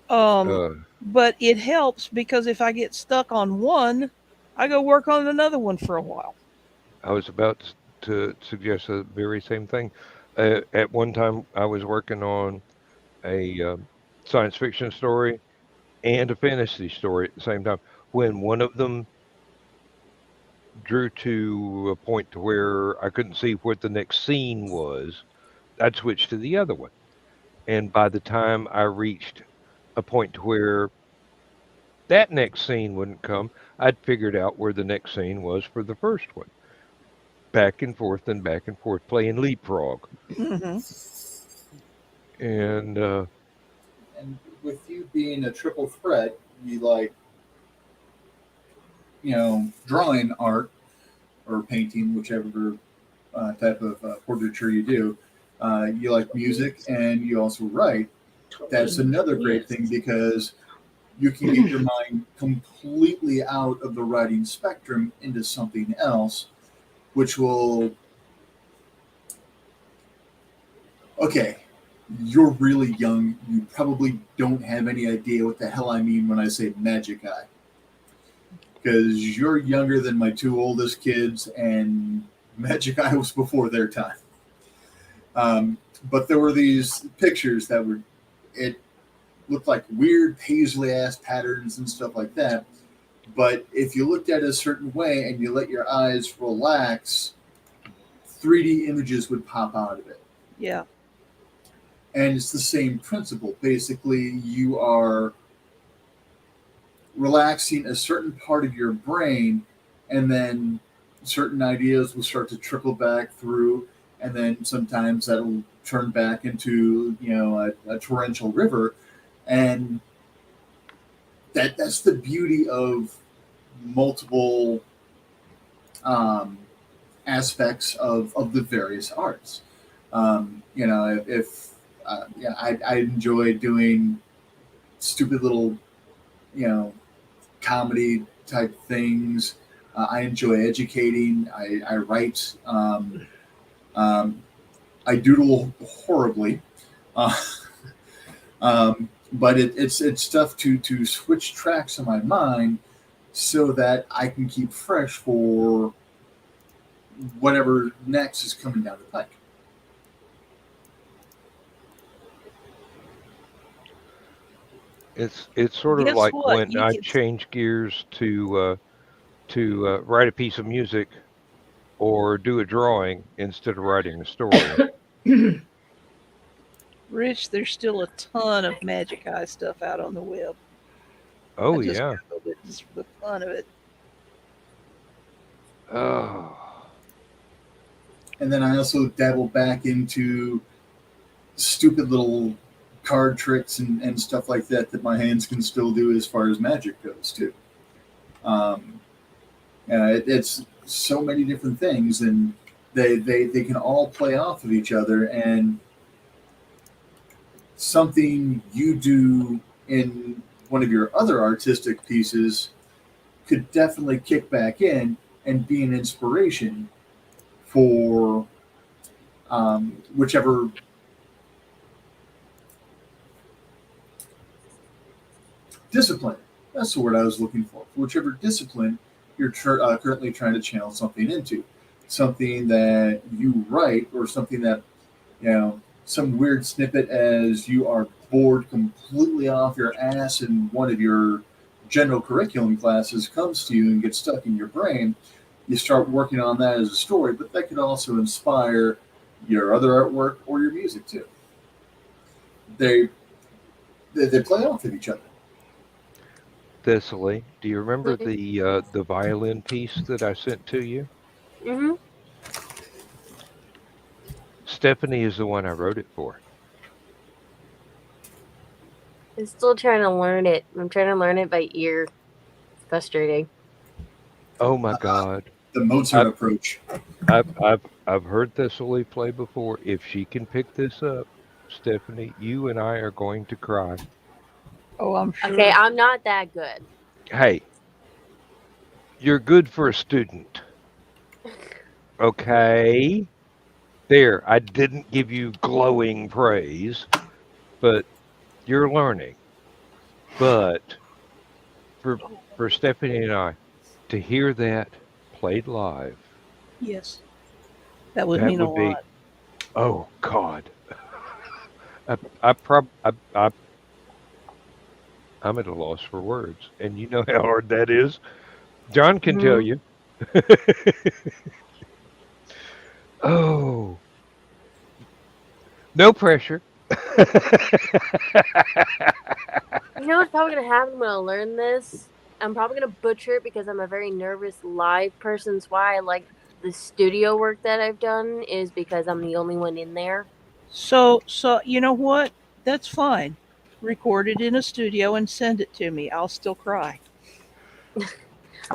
Uh, But it helps because if I get stuck on one, I go work on another one for a while. I was about to suggest the very same thing. At one time, I was working on a science fiction story and a fantasy story at the same time. When one of them drew to a point to where I couldn't see what the next scene was, I'd switch to the other one. And by the time I reached a point to where that next scene wouldn't come, I'd figured out where the next scene was for the first one. Back and forth, playing leapfrog. Mm-hmm. And And with you being a triple threat, you like, drawing art or painting, whichever type of portraiture you do. You like music and you also write. That's another great thing because you can get your mind completely out of the writing spectrum into something else, which will. Okay, you're really young. You probably don't have any idea what the hell I mean when I say magic eye. Because you're younger than my 2 oldest kids, and magic eye was before their time. But there were these pictures that it looked like weird paisley-ass patterns and stuff like that. But if you looked at it a certain way and you let your eyes relax, 3D images would pop out of it. Yeah. And it's the same principle. Basically, you are relaxing a certain part of your brain, and then certain ideas will start to trickle back through, and then sometimes that'll turn back into a torrential river, and that's the beauty of multiple aspects of the various arts. If yeah, I enjoy doing stupid little, comedy type things. I enjoy educating. I write. Um, I doodle horribly, uh, but it's stuff to switch tracks in my mind so that I can keep fresh for whatever next is coming down the pike. It's sort of Guess like what? when You I can. change gears to write a piece of music or do a drawing instead of writing a story. Rich, there's still a ton of Magic Eye stuff out on the web. I Oh just yeah. Googled it just for the fun of it. Oh, And then I also dabble back into stupid little card tricks and stuff like that my hands can still do as far as magic goes too. Um, it's so many different things, and they can all play off of each other. And something you do in one of your other artistic pieces could definitely kick back in and be an inspiration for whichever discipline. That's the word I was looking for. Whichever discipline you're currently trying to channel something into, something that you write, or something that, some weird snippet as you are bored completely off your ass in one of your general curriculum classes comes to you and gets stuck in your brain. You start working on that as a story, but that could also inspire your other artwork or your music too. They they play off of each other. Thessaly, do you remember the violin piece that I sent to you? Mm-hmm. Stephanie is the one I wrote it for. I'm still trying to learn it. I'm trying to learn it by ear. It's frustrating. Oh my God. The Mozart approach. I've heard Thessaly play before. If she can pick this up, Stephanie, you and I are going to cry. Oh, I'm sure. Okay, I'm not that good. Hey, you're good for a student. Okay. There, I didn't give you glowing praise, but you're learning. But for for Stephanie and I to hear that played live, Yes, that would that mean a would be, lot. oh God. I I'm at a loss for words, and you know how hard that is. John can tell Mm-hmm. you. Oh, no pressure. You know what's probably gonna happen when I learn this? I'm probably gonna butcher it because I'm a very nervous live person. That's why I like the studio work that I've done is because I'm the only one in there. So you know what? That's fine. Record it in a studio and send it to me. I'll still cry.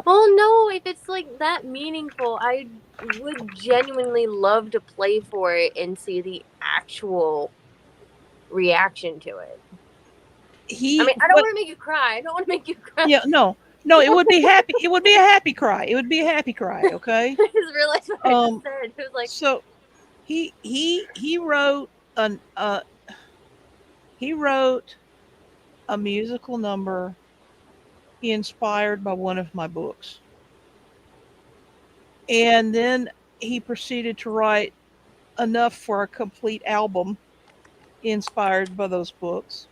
Oh no, if it's like that meaningful, I would genuinely love to play for it and see the actual reaction to it. I He mean, I don't what? want to make you cry. I don't want to make you cry. Yeah, no, no. It would be happy. It would be a happy cry. It would be a happy cry. Okay. I just realized what I just Um. said. It was like, So he wrote an he wrote a musical number inspired by one of my books, and then he proceeded to write enough for a complete album inspired by those books.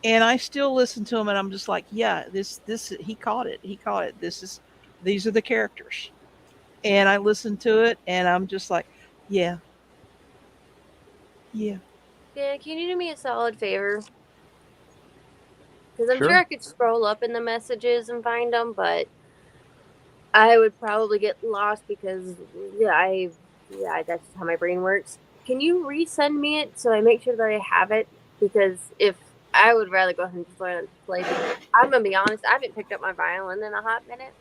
And I still listen to him, and I'm just like, yeah, this he caught it. He caught it. These are the characters. And I listen to it, and I'm just like, yeah, yeah. yeah, can you do me a solid favor? Because I'm sure Sure. I could scroll up in the messages and find them, but I would probably get lost because yeah, that's just how my brain works. Can you resend me it so I make sure that I have it? Because if I would rather go ahead and just learn to play. Because I'm gonna be honest, I haven't picked up my violin in a hot minute.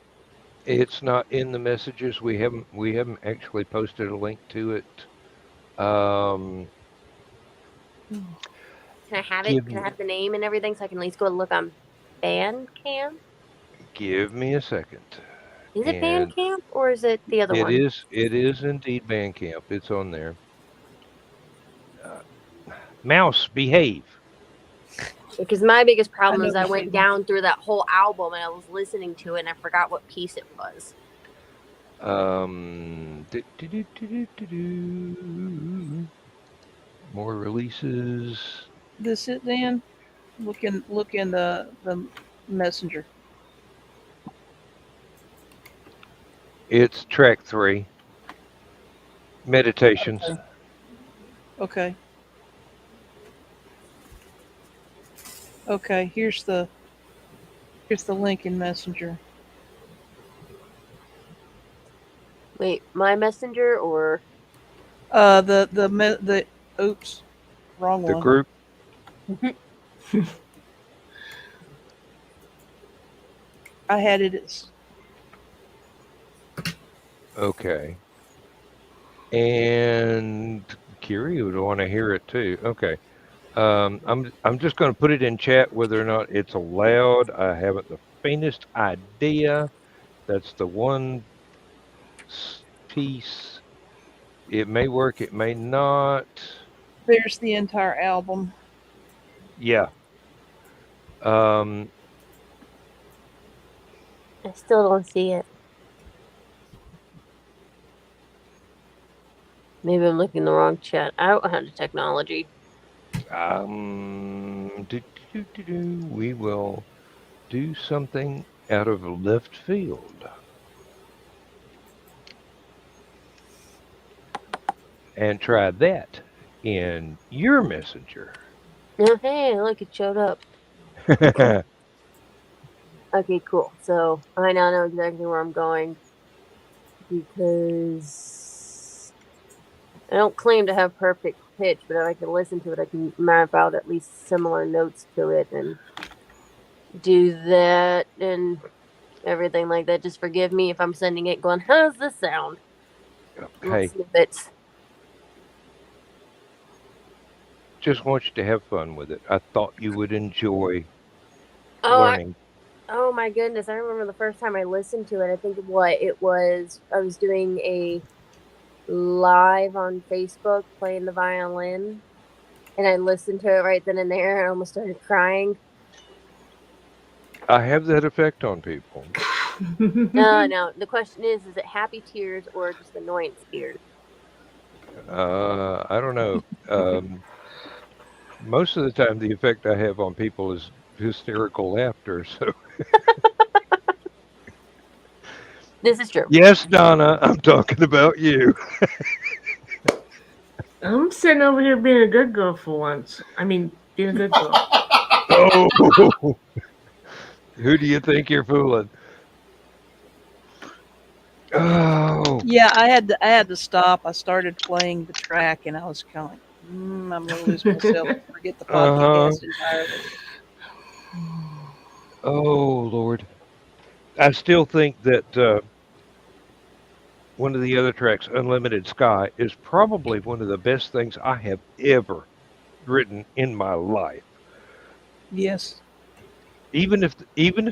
It's not in the messages. We haven't actually posted a link to it. Um, Can I have it? give Can I me have the name and everything so I can at least go look on Bandcamp? give me a second. Is it And Bandcamp or is it the other one? it is indeed Bandcamp. It's on there. Uh, Mouse, behave. Because my biggest I problem know is I the went feeling. down through that whole album and I was listening to it and I forgot what piece it was. Do. More releases. This it, Dan? Look in the messenger. It's track 3. Meditations. Okay. Okay. Here's the link in messenger. Wait, my messenger or The oops, wrong The one. group. I had it as Okay. And Kiri would want to hear it too. Okay. I'm just going to put it in chat whether or not it's allowed. I haven't the faintest idea. That's the one piece. It may work. It may not. there's the entire album. Yeah. Um. I still don't see it. Maybe I'm looking in the wrong chat. I don't have the technology. We will do something out of left field. And try that in your messenger. Oh, hey, look, it showed up. Okay, cool. So I now know exactly where I'm going because I don't claim to have perfect pitch, but if I can listen to it, I can map out at least similar notes to it and do that and everything like that. Just forgive me if I'm sending it going, how does this sound? Little Hey, snippets. just want you to have fun with it. I thought you would enjoy Oh, learning. oh my goodness. I remember the first time I listened to it. I think what it was, I was doing a live on Facebook playing the violin, and I listened to it right then and there and I almost started crying. I have that effect on people. No. The question is it happy tears or just annoyance tears? I don't know. Most of the time, the effect I have on people is hysterical laughter. So, This is true. yes, Donna, I'm talking about you. I'm sitting over here being a good girl for once. I mean, being a good girl. Oh, who do you think you're fooling? Oh, Yeah, I had to stop. I started playing the track, and I was kind of like, I'm gonna lose myself and forget the podcast entirely. oh, Lord. I still think that one of the other tracks, Unlimited Sky, is probably one of the best things I have ever written in my life. Yes, Even if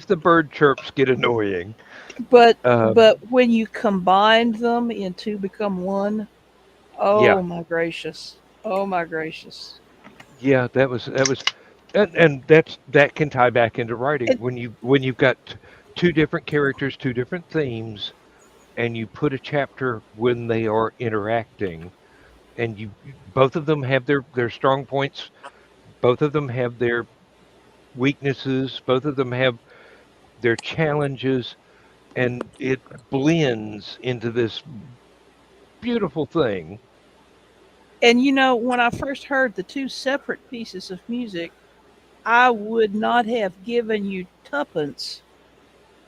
the bird chirps get annoying. but Um, when you combine them into become one, yeah, oh my gracious, oh my gracious. yeah, and that can tie back into writing It, when you've got two different characters, two different themes, and you put a chapter when they are interacting, and you both of them have their strong points, both of them have their weaknesses, both of them have their challenges, and it blends into this beautiful thing. and you know, when I first heard the two separate pieces of music, I would not have given you tuppence,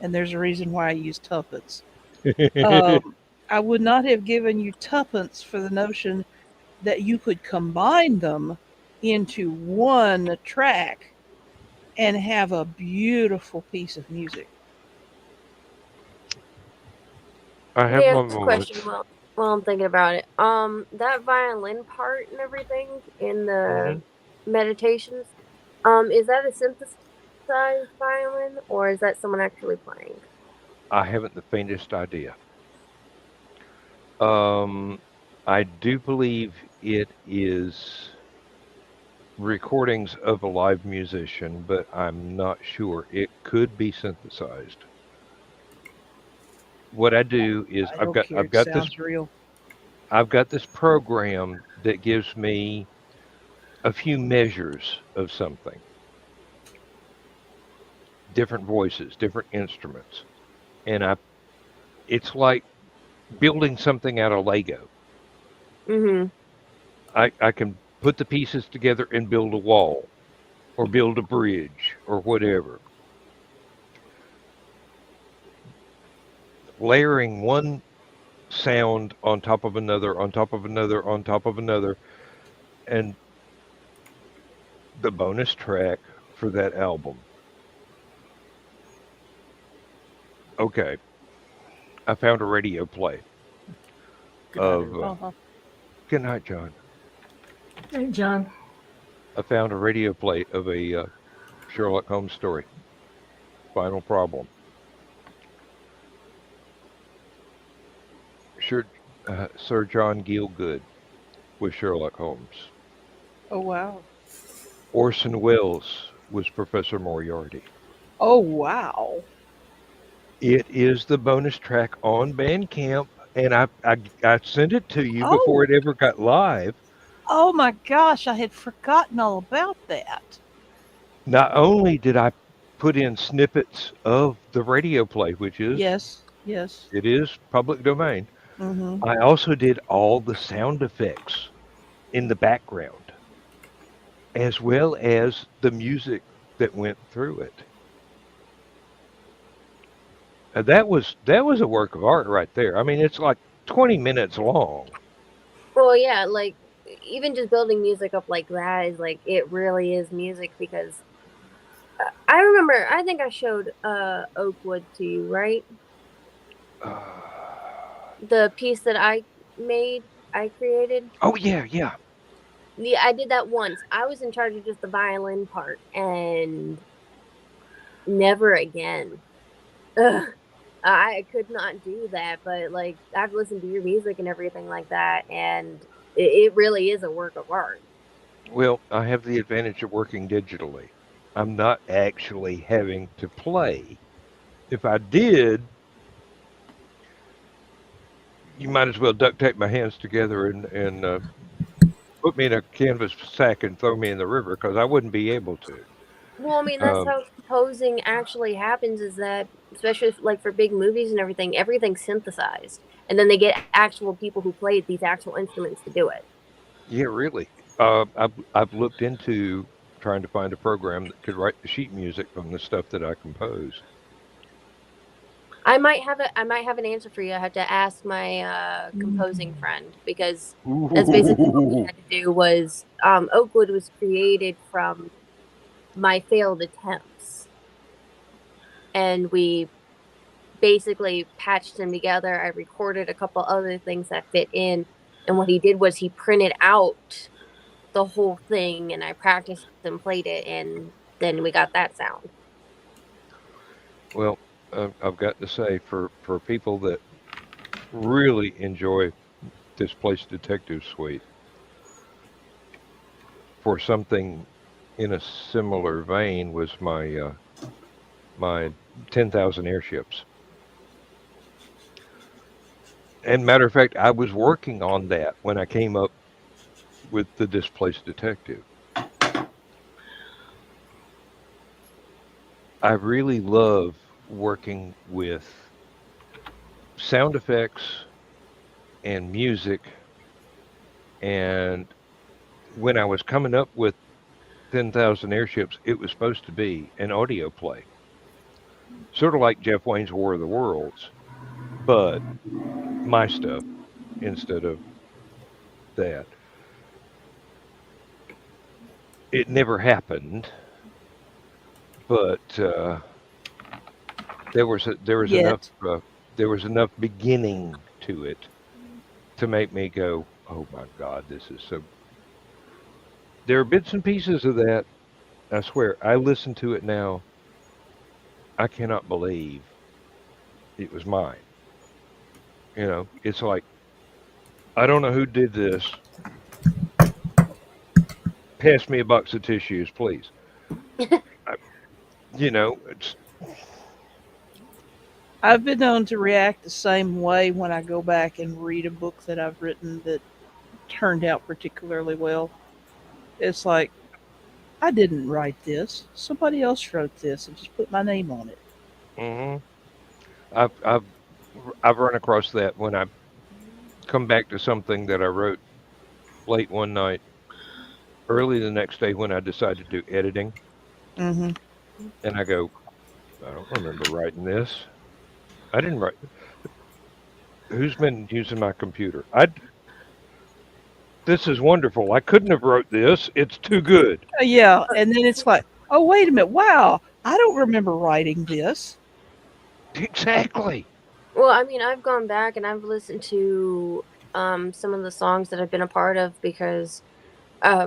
and there's a reason why I use tuppence. I would not have given you tuppence for the notion that you could combine them into one track and have a beautiful piece of music. I Let me have my ask a question moments. while I'm thinking about it. That violin part and everything in the Hmm. meditations, is that a synthesized violin or is that someone actually playing? I haven't the faintest idea. Um, I do believe it is recordings of a live musician, but I'm not sure. It could be synthesized. What I do is I don't care. It sounds real. I've got this program that gives me a few measures of something, different voices, different instruments, and I it's like building something out of Lego. Mm-hmm. I can put the pieces together and build a wall or build a bridge or whatever. Layering one sound on top of another, on top of another, on top of another, and the bonus track for that album. Okay, I found a radio play Good night, of everybody. Uh-huh. Good Night, John. Hey, John. I found a radio play of a Sherlock Holmes story, Final Problem. Sir, Sir John Gielgud was Sherlock Holmes. Oh wow. Orson Welles was Professor Moriarty. Oh wow. It is the bonus track on Bandcamp, and I sent it to you before Oh. it ever got live. Oh my gosh, I had forgotten all about that. Not only did I put in snippets of the radio play, which is Yes. Yes. it is public domain, Mm-hmm. I also did all the sound effects in the background, as well as the music that went through it. That was a work of art right there. I mean, it's like 20 minutes long. Well, yeah, like even just building music up like that is like it really is music because I remember I think I showed Oakwood to you, right? The piece that I created. Oh yeah, yeah. Yeah, I did that once. I was in charge of just the violin part and never again. Ugh, I could not do that, but like I've listened to your music and everything like that, and it really is a work of art. Well, I have the advantage of working digitally. I'm not actually having to play. If I did, you might as well duct tape my hands together and put me in a canvas sack and throw me in the river because I wouldn't be able to. Well, I mean, that's Um, how composing actually happens is that, especially like for big movies and everything, everything's synthesized. And then they get actual people who played these actual instruments to do it. yeah, really. I've looked into trying to find a program that could write the sheet music from the stuff that I compose. I might have an answer for you. I have to ask my composing friend because that's basically what we Ooh. had to do was Oakwood was created from my failed attempts. And we basically patched them together. I recorded a couple other things that fit in. And what he did was he printed out the whole thing and I practiced and played it and then we got that sound. Well, I've got to say, for people that really enjoy this place Detective Suite, for something in a similar vein was my 10,000 airships. And matter of fact, I was working on that when I came up with the Displaced Detective. I really love working with sound effects and music. And when I was coming up with 10,000 airships, it was supposed to be an audio play, sort of like Jeff Wayne's War of the Worlds, but my stuff instead of that. It never happened. but there was enough Yet. there was enough beginning to it to make me go, "Oh my God, this is so." There are bits and pieces of that. I swear, I listen to it now. I cannot believe it was mine. It's like I don't know who did this. Pass me a box of tissues, please. I, it's I've been known to react the same way when I go back and read a book that I've written that turned out particularly well. It's like, I didn't write this. Somebody else wrote this and just put my name on it. hmm I've I've I've run across that when I come back to something that I wrote late one night, early the next day when I decided to do editing, Hmm. and I go, I don't remember writing this. I didn't write. Who's been using my computer? This is wonderful. I couldn't have wrote this. It's too good. Yeah, and then it's like, oh, wait a minute. Wow, I don't remember writing this. Exactly. Well, I mean, I've gone back and I've listened to some of the songs that I've been a part of because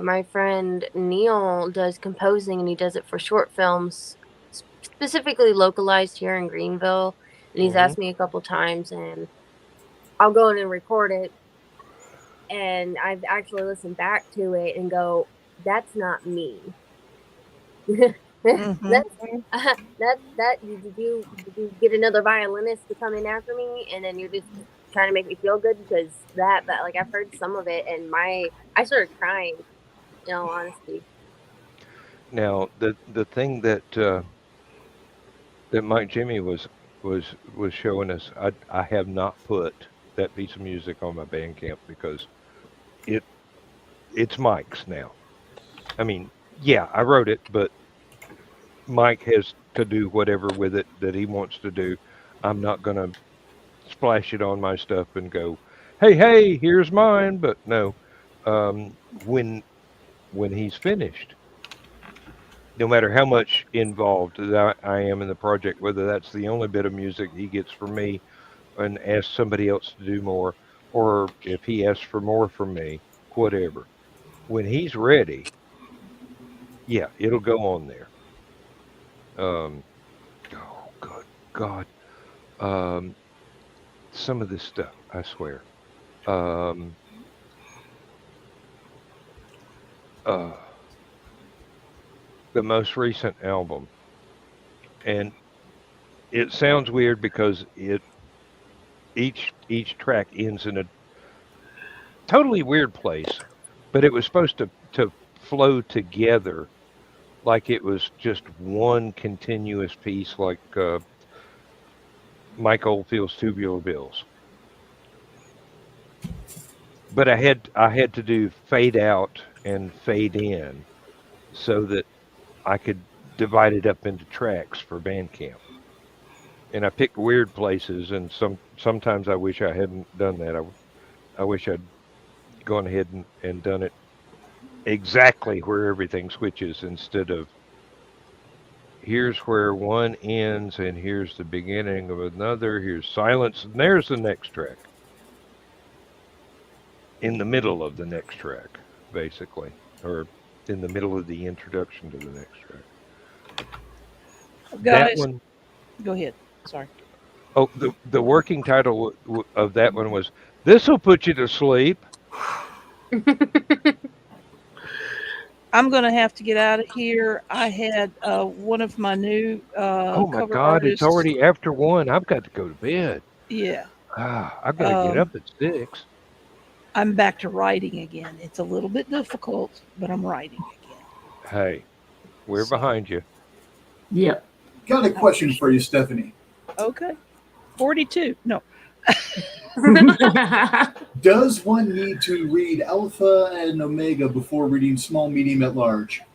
my friend Neil does composing and he does it for short films, specifically localized here in Greenville. And he's hmm asked me a couple times, and I'll go in and record it. And I've actually listened back to it and go, "That's not me." Hmm. That's that. Did you get another violinist to come in after me, and then you're just trying to make me feel good because that. But like I've heard some of it, and I started crying. In all honesty. Now, the thing that Mike Jimmy was showing us, I have not put that piece of music on my Bandcamp because it it's Mike's now. I mean, yeah, I wrote it, but Mike has to do whatever with it that he wants to do. I'm not gonna splash it on my stuff and go, "Hey, hey, here's mine." But no, when he's finished, no matter how much involved that I am in the project, whether that's the only bit of music he gets from me and asks somebody else to do more, or if he asks for more from me, whatever. When he's ready, yeah, it'll go on there. Um, oh, good God. Um, some of this stuff, I swear. Um, uh, the most recent album, and it sounds weird because each track ends in a totally weird place, but it was supposed to flow together like it was just one continuous piece, like Mike Oldfield's Tubular Bills. But I had to do fade out and fade in so that I could divide it up into tracks for Bandcamp. And I picked weird places, and sometimes I wish I hadn't done that. I wish I'd gone ahead and done it exactly where everything switches instead of here's where one ends and here's the beginning of another. Here's silence, and there's the next track in the middle of the next track, basically, or in the middle of the introduction to the next track. That Guys, one, go ahead. Sorry. oh, the working title of that one was "This'll Put You to Sleep." I'm going to have to get out of here. I had one of my new Oh my cover God, it's artists. already after 1. I've got to go to bed. Yeah. I've got to get Um, up at 6. I'm back to writing again. It's a little bit difficult, but I'm writing again. Hey, we're So, behind you. Yep. Got a question for you, Stephanie. okay. 42. No, Does one need to read Alpha and Omega before reading Small, Medium, at Large?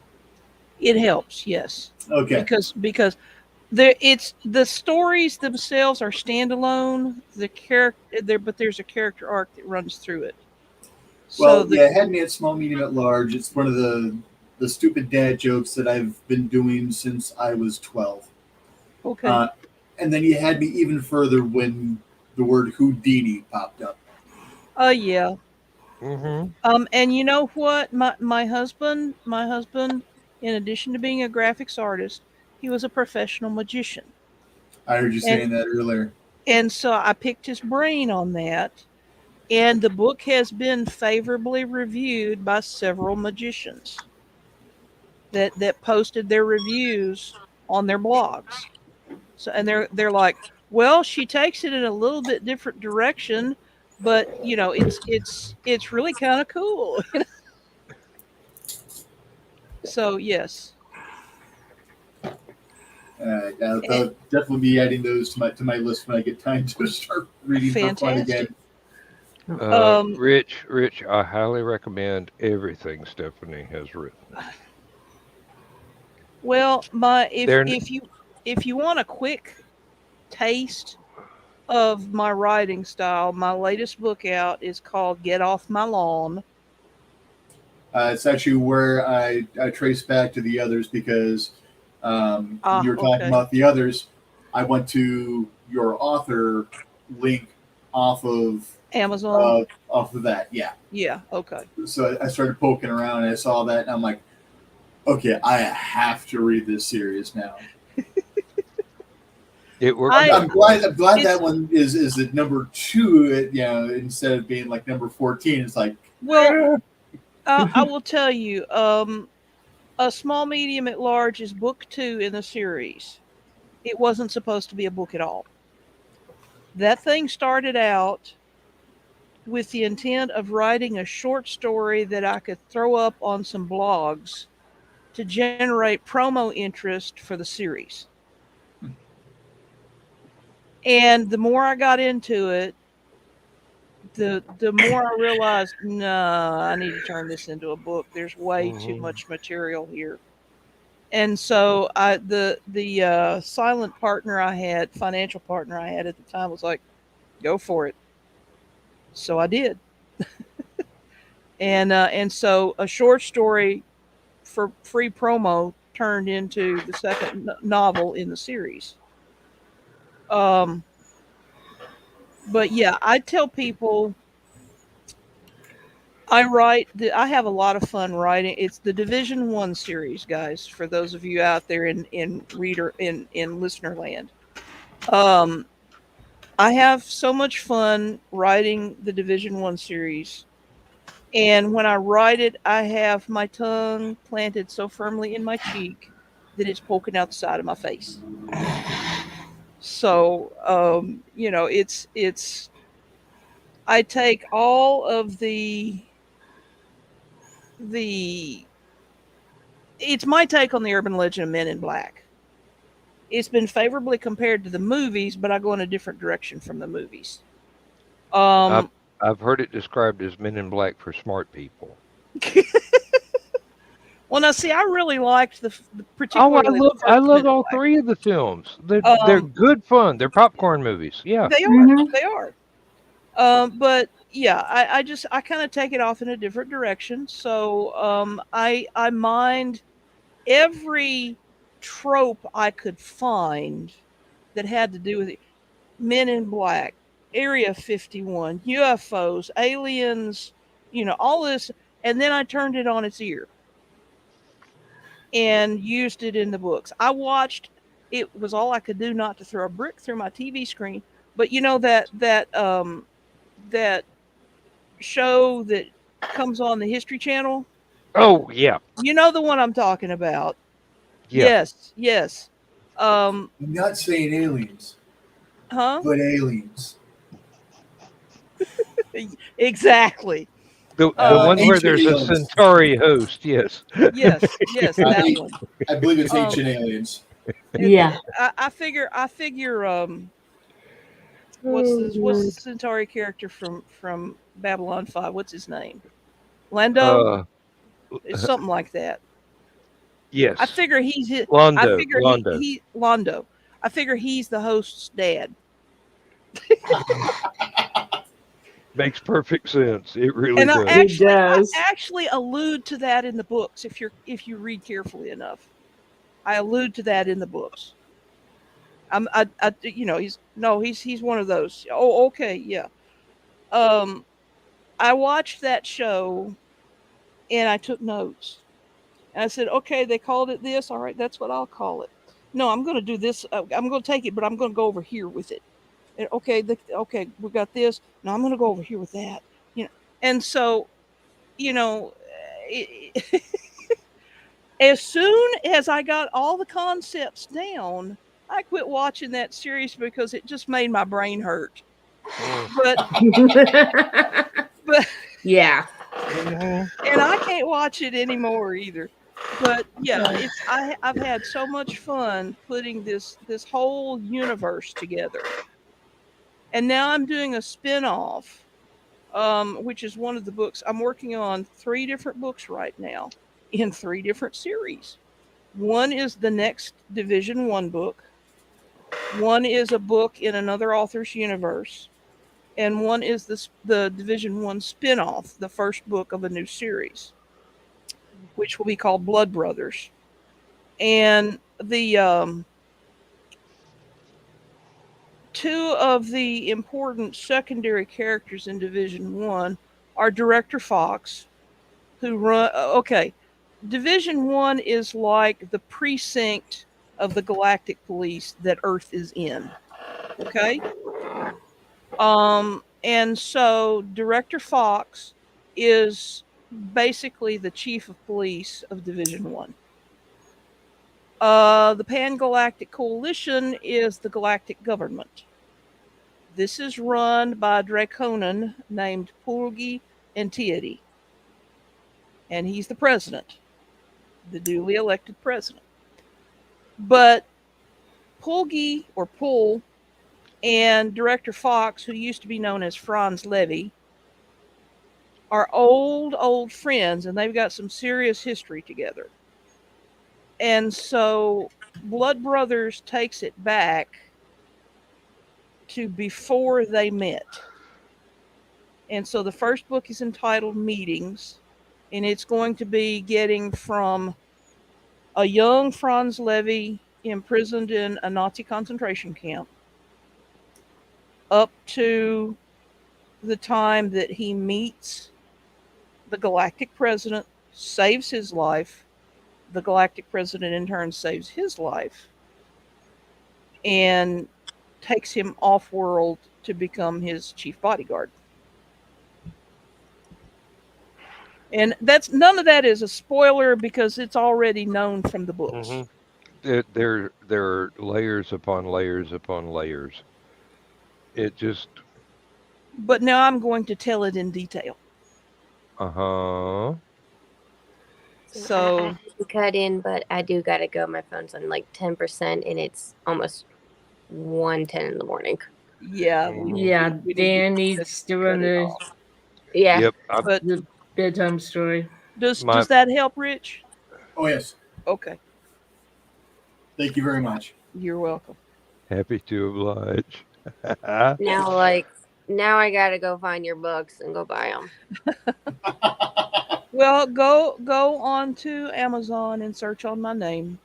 it helps. Yes, Okay. because it's the stories themselves are standalone. The character there, but there's a character arc that runs through it. So Well, yeah, it had me at Small, Medium, at Large. It's one of the the stupid dad jokes that I've been doing since I was 12. Okay. And then you had me even further when the word Houdini popped up. Yeah. Mm-hmm. And you know what? My husband, in addition to being a graphics artist, he was a professional magician. I heard you And saying that earlier. so I picked his brain on that. And the book has been favorably reviewed by several magicians that posted their reviews on their blogs. So and they're like, well, she takes it in a little bit different direction, but it's really kind of cool. So yes. I'll definitely be adding those to my list when I get time to start reading for fun again. Fantastic. Um, Rich, I highly recommend everything Stephanie has written. well, They're if you want a quick taste of my writing style, my latest book out is called Get Off My Lawn. It's actually where I trace back to the others because when you were talking Okay. about the others, I went to your author link off of Amazon. that. Yeah. Yeah, okay. So I started poking around and I saw that and I'm like, okay, I have to read this series now. it worked. I'm glad It's- that one is at number 2. Instead of being like number 14, it's like, Well, I will tell you, A Small Medium at Large is book 2 in the series. It wasn't supposed to be a book at all. That thing started out with the intent of writing a short story that I could throw up on some blogs to generate promo interest for the series. And the more I got into it, the more I realized, nah, I need to turn this into a book. There's way too much material here. And so the silent partner I had, financial partner I had at the time, was like, go for it. So I did. And so a short story for free promo turned into the second novel in the series. But yeah, I tell people I have a lot of fun writing. It's the Division 1 series, guys, for those of you out there in listener land. I have so much fun writing the Division 1 series. And when I write it, I have my tongue planted so firmly in my cheek that it's poking out the side of my face. So, it's I take all of the it's my take on the urban legend of Men in Black. It's been favorably compared to the movies, but I go in a different direction from the movies. I've Um, I've heard it described as Men in Black for smart people. well, now see, I really liked Oh, particularly the I first love Men in all Black. 3 of the films. They're Um, good fun. They're popcorn movies. Yeah. they are, Mhm. they are. But yeah, I kind of take it off in a different direction. So I mind every trope I could find that had to do with it. Men in Black, Area 51, UFOs, aliens, all this, and then I turned it on its ear and used it in the books. I watched. It was all I could do not to throw a brick through my TV screen. But you know that show that comes on the History Channel. Oh, yeah. You know the one I'm talking about. Yeah. Yes, yes. Um, I'm not saying aliens, huh? but aliens. Exactly. The one where Ancient there's a aliens. Centauri host. Yes. Yes, yes, that I, one. I believe it's Um, ancient aliens. Yeah. I figure. What's the Centauri character from Babylon 5? What's his name? Lando. Uh, It's something like that. I yes. figure he's his, I Londo. figure Londo. he Londo. I figure he's the host's dad. Makes perfect sense. It really And does. It does. I actually allude to that in the books if you read carefully enough. I allude to that in the books. You know, he's one of those. Oh, okay, yeah. Um, I watched that show and I took notes. And I said, okay, they called it this. All right, that's what I'll call it. No, I'm going to do this. I'm going to take it, but I'm going to go over here with it. And okay, we got this. Now I'm going to go over here with that. You know, and so you know, it, as soon as I got all the concepts down, I quit watching that series because it just made my brain hurt. Mm. But but Yeah. Mhm. and I can't watch it anymore either. But yeah, I've had so much fun putting this whole universe together. And now I'm doing a spin-off, which is one of the books. I'm working on 3 different books right now in 3 different series. One is the next Division 1 book. One is a book in another author's universe. And one is the Division 1 spin-off, the first book of a new series, which will be called Blood Brothers. And the 2 of the important secondary characters in Division 1 are Director Fox, who okay, Division 1 is like the precinct of the Galactic Police that Earth is in. Okay? And so Director Fox is basically the chief of police of Division 1. The Pan Galactic Coalition is the galactic government. This is run by a Draconan named Pulgi Entiety. And he's the president, the duly elected president. But Pulgi, or Pul, and Director Fox, who used to be known as Franz Levy, are old friends, and they've got some serious history together. And so Blood Brothers takes it back to before they met. And so the first book is entitled Meetings, and it's going to be getting from a young Franz Levy imprisoned in a Nazi concentration camp up to the time that he meets the galactic president, saves his life. The galactic president, in turn, saves his life and takes him off world to become his chief bodyguard. And that's none of that is a spoiler because it's already known from the books. Mhm. There are layers upon layers upon layers. It just But now I'm going to tell it in detail. uh-huh. So I So, have to cut in, but I do gotta go. My phone's on like 10%, and it's almost 1:10 in the morning. yeah, Yeah, we Dan need needs to cut run it off. Yeah. Yep. But the bedtime story. My does that help, Rich? Oh yes, Okay, thank you very much. you're welcome. happy to oblige. Now I gotta go find your books and go buy them. Well, go on to Amazon and search on my name,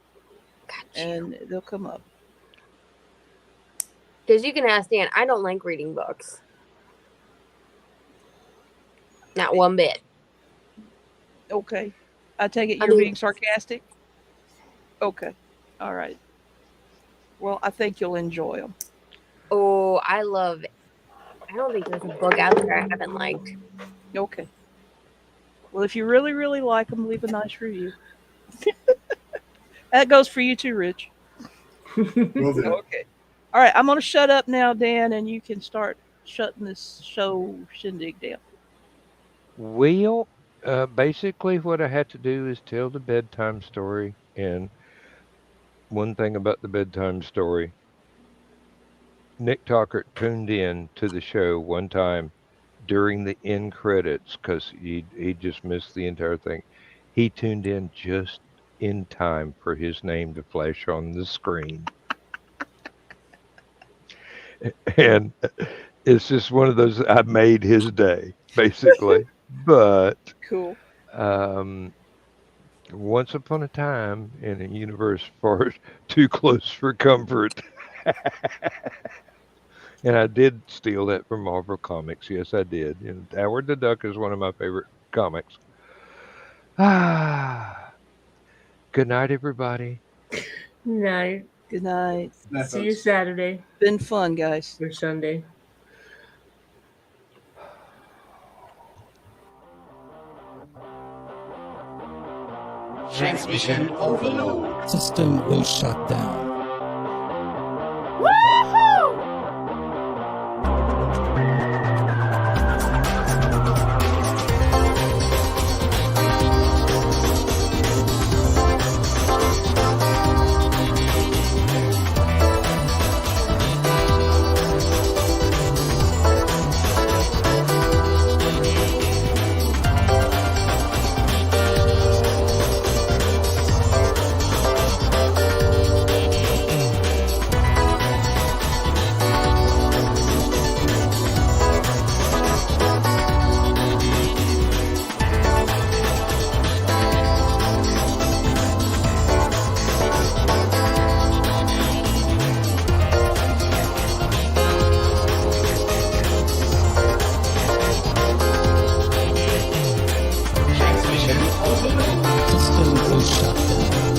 Gotcha. and they'll come up. Because you can ask Dan. I don't like reading books. Not one bit. Okay, I take it I you're mean- being sarcastic. Okay, all right. Well, I think you'll enjoy them. Oh, I love it. I don't think there's a book out there I haven't liked. Okay. Well, if you really, really like them, leave a nice review. That goes for you too, Rich. Will do. Okay. All right, I'm going to shut up now, Dan, and you can start shutting this show shindig down. Well, basically what I had to do is tell the bedtime story. And one thing about the bedtime story, Nick Talkert tuned in to the show one time during the end credits because he just missed the entire thing. He tuned in just in time for his name to flash on the screen. And it's just one of those. I made his day, basically. But Cool. um, once upon a time in a universe far too close for comfort. And I did steal that from Marvel Comics. Yes, I did. And Howard the Duck is one of my favorite comics. Ah, good night, everybody. Night. Good night. Night, See you folks. Saturday Been fun, guys. or Sunday. Transmission overload. System will shut down. Transmission overload. System will shut down.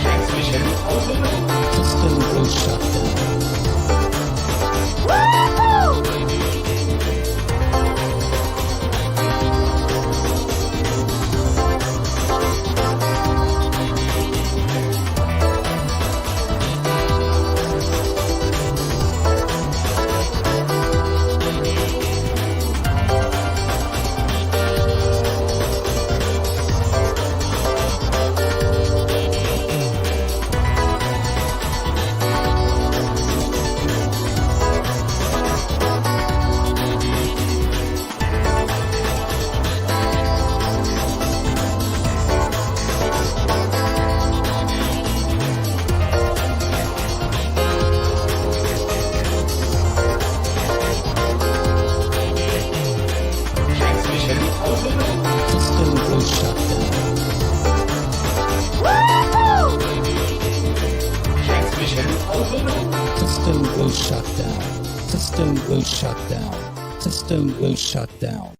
Transmission overload. System will shut down. Transmission overload. System will shut down. Transmission overload. System will shut down. System will shut down. System will shut down.